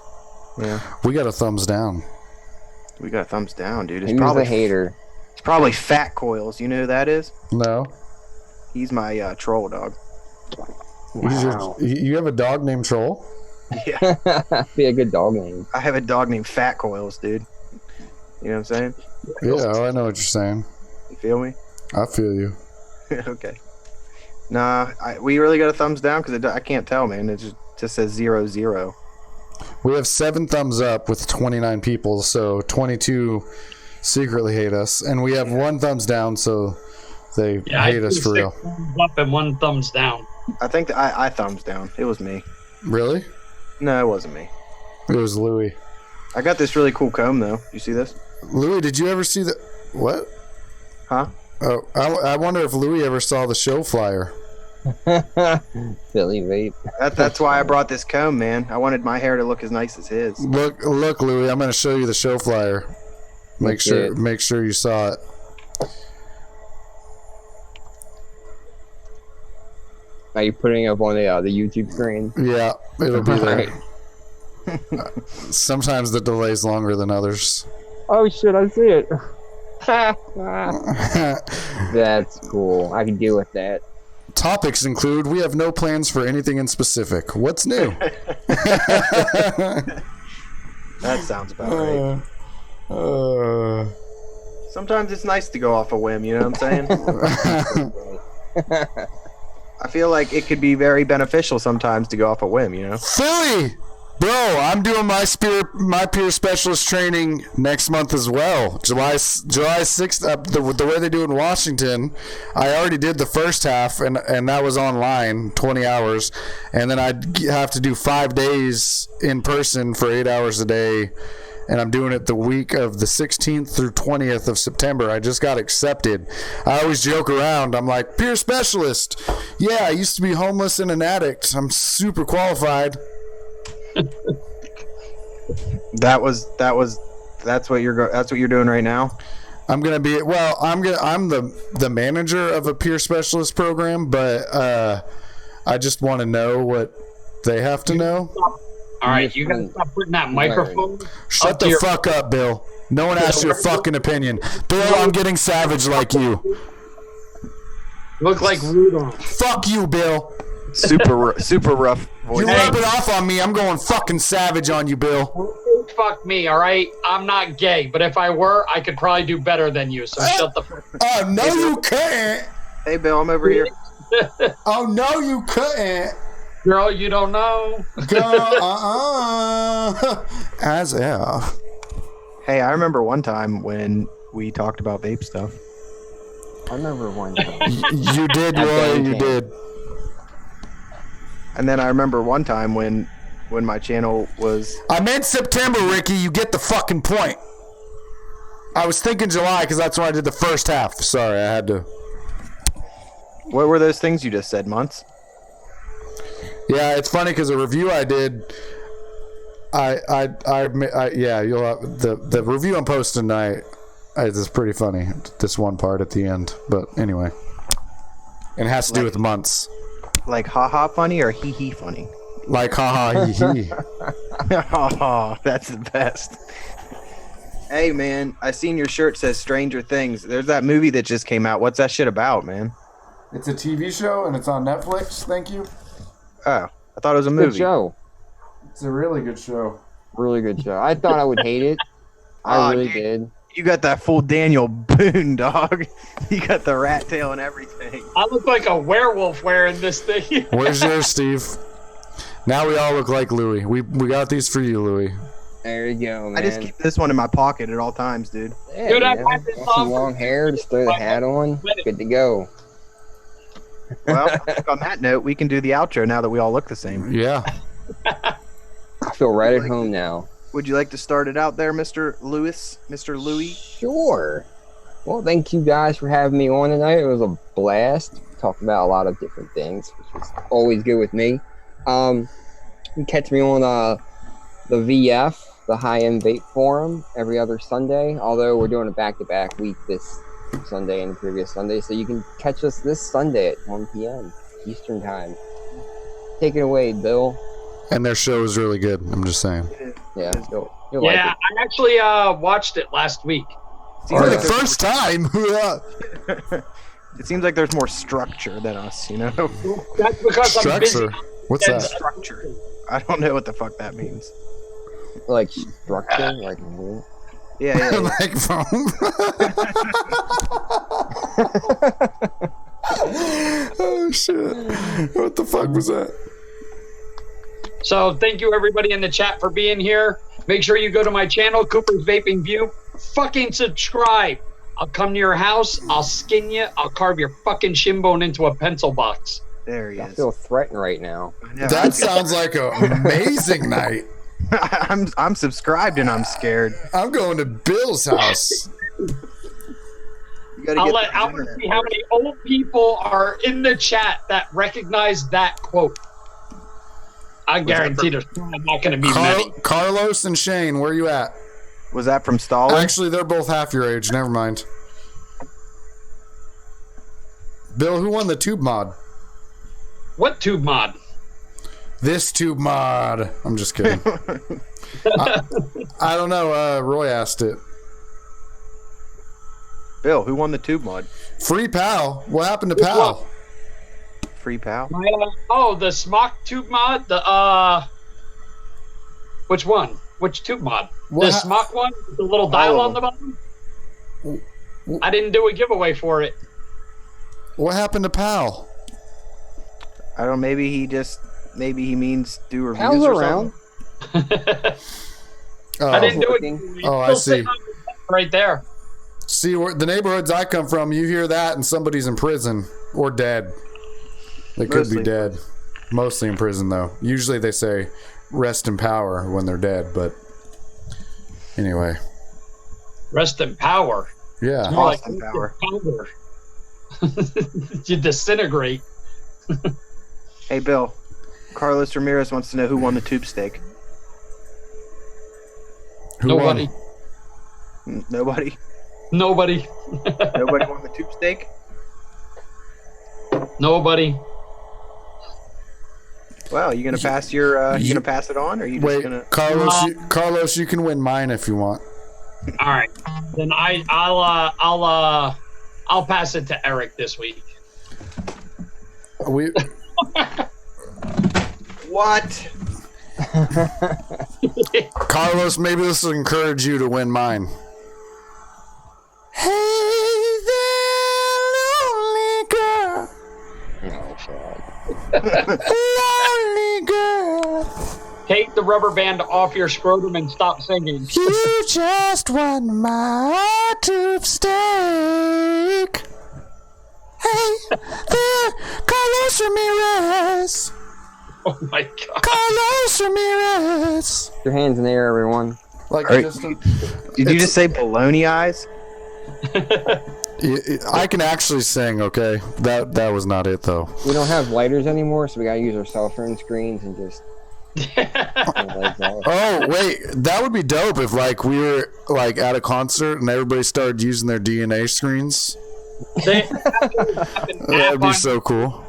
Yeah, We got a thumbs down. we got thumbs down, dude. He was a hater. It's probably Fat Coils. You know who that is? No, He's my troll dog. you have a dog named Troll. Yeah, Be a good dog name. I have a dog named Fat Coils, dude. You know what I'm saying? Yeah, I know what you're saying. You feel me? I feel you. Okay. Nah, we really got a thumbs down because I can't tell, man. It just says 0-0. We have 7 thumbs up with 29 people, so 22 secretly hate us, and we have 1 thumbs down, so they hate us for real. Thumbs up and 1 thumbs down. I think I thumbs down. It was me. Really? No, it wasn't me. It was Louis. I got this really cool comb, though. You see this? Louis, did you ever see the what? Huh? Oh, I wonder if Louis ever saw the show flyer. Philly vape. That's why I brought this comb, man. I wanted my hair to look as nice as his. Look, Louis. I'm going to show you the show flyer. Make sure you saw it. Are you putting up on the YouTube screen? Yeah, it'll be there. Alright. Sometimes the delay's longer than others. Oh shit! I see it. That's cool. I can deal with that. Topics include: we have no plans for anything in specific. What's new? That sounds about right. Sometimes it's nice to go off a whim, you know what I'm saying? I feel like it could be very beneficial sometimes to go off a whim, you know? Philly! Bro, I'm doing my peer specialist training next month as well. July 6th, the way they do it in Washington, I already did the first half, and that was online, 20 hours. And then I'd have to do 5 days in person for 8 hours a day. And I'm doing it the week of the 16th through 20th of September. I just got accepted. I always joke around. I'm like, peer specialist. Yeah, I used to be homeless and an addict. I'm super qualified. That's what you're doing right now. I'm the manager of a peer specialist program, but I just want to know what they have to know. All right, you gotta stop putting that microphone. Shut the fuck up, Bill. No one asked your fucking opinion. Bill, I'm getting savage like you. Look like Rudolph. Fuck you, Bill. Super rough voice. You rub it off on me, I'm going fucking savage on you, Bill. Fuck me, all right? I'm not gay, but if I were, I could probably do better than you, so shut the fuck up. Oh, no, you couldn't. Hey, Bill, I'm over here. Oh, no, you couldn't. Girl, you don't know. Girl, As if. Hey, I remember one time when we talked about vape stuff. I remember one time. You did, Roy, you did. And then I remember one time when my channel was... I meant September, Ricky. You get the fucking point. I was thinking July because that's when I did the first half. Sorry, I had to... What were those things you just said, months? Yeah, it's funny because a review I did, yeah, you'll have the review I'm posting tonight. It's pretty funny. This one part at the end, but anyway, it has to do with months. Like haha funny or hee hee funny? Like haha hee hee. Oh, that's the best. Hey man, I seen your shirt says Stranger Things. There's that movie that just came out. What's that shit about, man? It's a TV show and it's on Netflix. Thank you. Oh, I thought it was a movie. Good show. It's a really good show. Really good show. I thought I would hate it. I really did. You got that full Daniel Boone, dog. You got the rat tail and everything. I look like a werewolf wearing this thing. Where's yours, Steve? Now we all look like Louie. We got these for you, Louie. There you go, man. I just keep this one in my pocket at all times, dude. Yeah, Dude, I man. got this Got some off- long hair, just throw the hat on. Good to go. Well, I think on that note, we can do the outro now that we all look the same. Yeah. I feel right at home now. Would you like to start it out there, Mr. Lewis? Mr. Louis? Sure. Well, thank you guys for having me on tonight. It was a blast. Talked about a lot of different things, which was always good with me. You can catch me on the VF, the High End Vape Forum, every other Sunday. Although we're doing a back-to-back week this Sunday and the previous Sunday, so you can catch us this Sunday at 1 p.m. Eastern Time. Take it away, Bill. And their show is really good. I'm just saying. Yeah, you'll like Yeah, it. I actually watched it last week. For the first time. It seems like there's more structure than us, you know? That's because I'm busy. Structure. What's that? Structure. I don't know what the fuck that means. Like structure, like Yeah. Like foam. Oh shit! What the fuck was that? So thank you everybody in the chat for being here. Make sure you go to my channel, Cooper's Vaping View. Fucking subscribe. I'll come to your house. I'll skin you. I'll carve your fucking shin bone into a pencil box. There he I is. feel threatened right now. That sounds like an amazing night. I'm subscribed and I'm scared. I'm going to Bill's house. You gotta I get want to see how many old people are in the chat that recognize that quote. I guarantee there's not going to be many. Carlos and Shane, where you at? Was that from Stalin? Actually, they're both half your age. Never mind. Bill, who won the tube mod? What tube mod? This tube mod. I'm just kidding. I don't know. Roy asked it. Bill, who won the tube mod? Free Pal. What happened to Pal? Free pal? The smock tube mod? The which one? Which tube mod? The smock one? With the little dial on the bottom? I didn't do a giveaway for it. What happened to Pal? I don't know. Maybe he means do reviews Pal's or around. something. Oh, I didn't do it. Working. He's Oh, I still see. sitting on his desk right there. see, the neighborhoods I come from, you hear that and somebody's in prison or dead. They could Mostly. be dead. Mostly in prison, though. Usually they say rest in power when they're dead, but anyway. Rest in power. Yeah. More like Austin power. powder. You disintegrate. Hey, Bill. Carlos Ramirez wants to know who won the tube steak. Who Nobody. won? Nobody. Nobody. Nobody won the tube steak. Nobody. Well, you gonna pass your? You gonna pass it on, or are you just Wait, gonna? Carlos, you can win mine if you want. All right. Then I'll pass it to Eric this week. We What? Carlos, maybe this will encourage you to win mine. Hey there, lonely girl. Oh, God. Lonely girl. Take the rubber band off your scrotum and stop singing. You just won my tube steak. Hey there, Carlos Ramirez. Oh my God. Carlos Ramirez. Your hands in the air, everyone. Like Right. just Did you just say baloney eyes? I can actually sing, okay? That was not it though. We don't have lighters anymore, so we gotta use our cell phone screens and just. Oh wait, that would be dope if like we were like at a concert and everybody started using their DNA screens. That'd be so cool.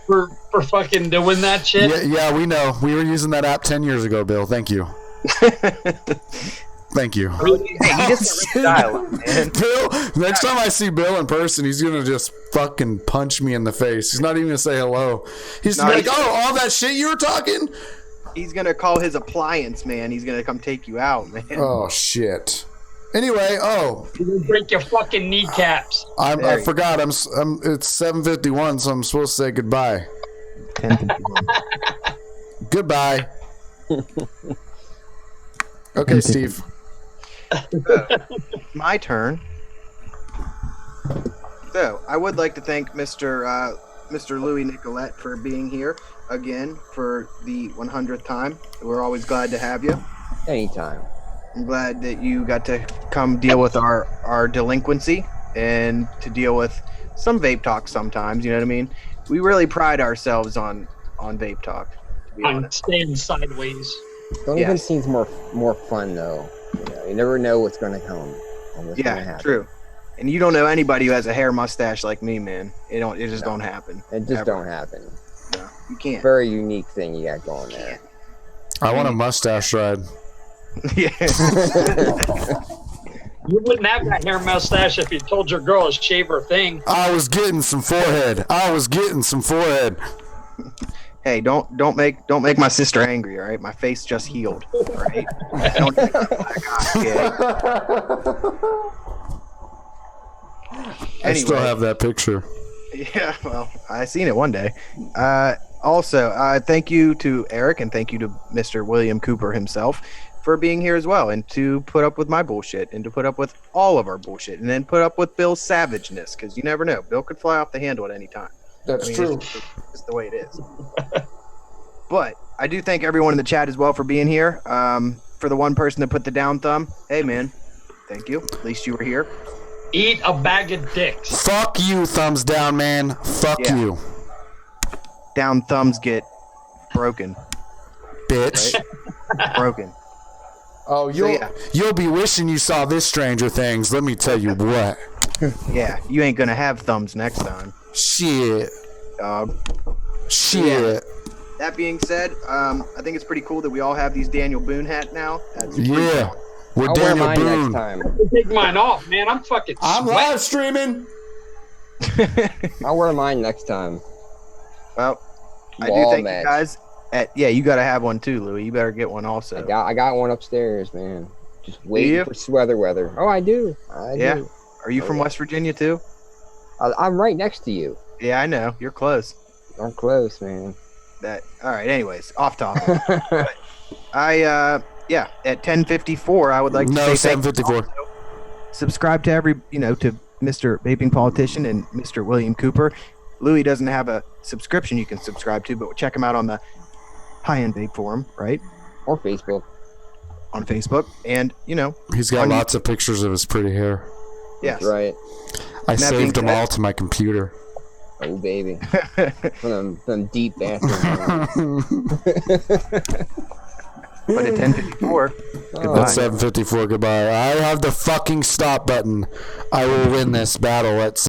for fucking doing that shit. Yeah, we know. We were using that app 10 years ago, Bill. Thank you. Thank you. Hey, he just dialogue, man. Bill, next time I see Bill in person, he's gonna just fucking punch me in the face. He's not even gonna say hello. He's No, gonna be like, he's- "Oh, all that shit you were talking." He's gonna call his appliance, man. He's gonna come take you out, man. Oh shit. Anyway, You will break your fucking kneecaps. I There you forgot. It's 7:51, so I'm supposed to say goodbye. Goodbye. Okay, Steve. My turn. So, I would like to thank Mr. Louis Nicolette for being here again for the 100th time. We're always glad to have you. Anytime. I'm glad that you got to come deal with our delinquency and to deal with some vape talk sometimes, you know what I mean? We really pride ourselves on vape talk, to be I'm honest. staying sideways. Don't Yeah. even seems more fun though. You never know what's gonna come. And what's gonna Yeah, happen. true. And you don't know anybody who has a hair mustache like me, man. It just don't happen. It just Ever. don't happen. No, you can't. Very unique thing you got going there. I want a mustache ride. Yeah. You wouldn't have that hair mustache if you told your girl to shave her thing. I was getting some forehead. Hey, don't make my sister angry, all right? My face just healed, all right? Don't take my black eye, I still Anyway. have that picture. Yeah, well, I seen it one day. Also, thank you to Eric and thank you to Mr. William Cooper himself for being here as well and to put up with my bullshit and to put up with all of our bullshit and then put up with Bill's savageness because you never know. Bill could fly off the handle at any time. That's It's just the way it is. But I do thank everyone in the chat as well for being here. For the one person that put the down thumb, hey man, thank you. At least you were here. Eat a bag of dicks. Fuck you, thumbs down, man. Fuck Yeah. you, Down thumbs get broken. bitch. Right? Broken. Oh, you'll be wishing you saw this Stranger Things. Let me tell you what. Yeah, you ain't gonna have thumbs next time. Shit. Dog. Shit. That being said, I think it's pretty cool that we all have these Daniel Boone hat now. That's pretty Yeah. cool. We're I'll wear Daniel mine next Boone. time. Take mine off, man. I'm fucking I'm sweating. live streaming. I'll wear mine next time. Well, I do Wall thank match. you guys. Yeah, you gotta have one too, Louis. You better get one also. I got one upstairs, man. Just you? waiting for weather. Oh, I do. I Yeah? do. Are you from West Virginia too? I'm right next to you. Yeah, I know. You're close. I'm close, man. All right. Anyways, off topic. At 10:54, I would like to say thank you. 7:54. Subscribe to to Mr. Vaping Politician and Mr. William Cooper. Louis doesn't have a subscription you can subscribe to, but check him out on the High End Vape Forum, right? Or Facebook. On Facebook. And, He's got lots of pictures of his pretty hair. yes. Right. I saved them all to my computer. Oh, baby. Them deep bathrooms. But at 10:54, goodbye. At 7:54, goodbye. I have the fucking stop button. I will win this battle at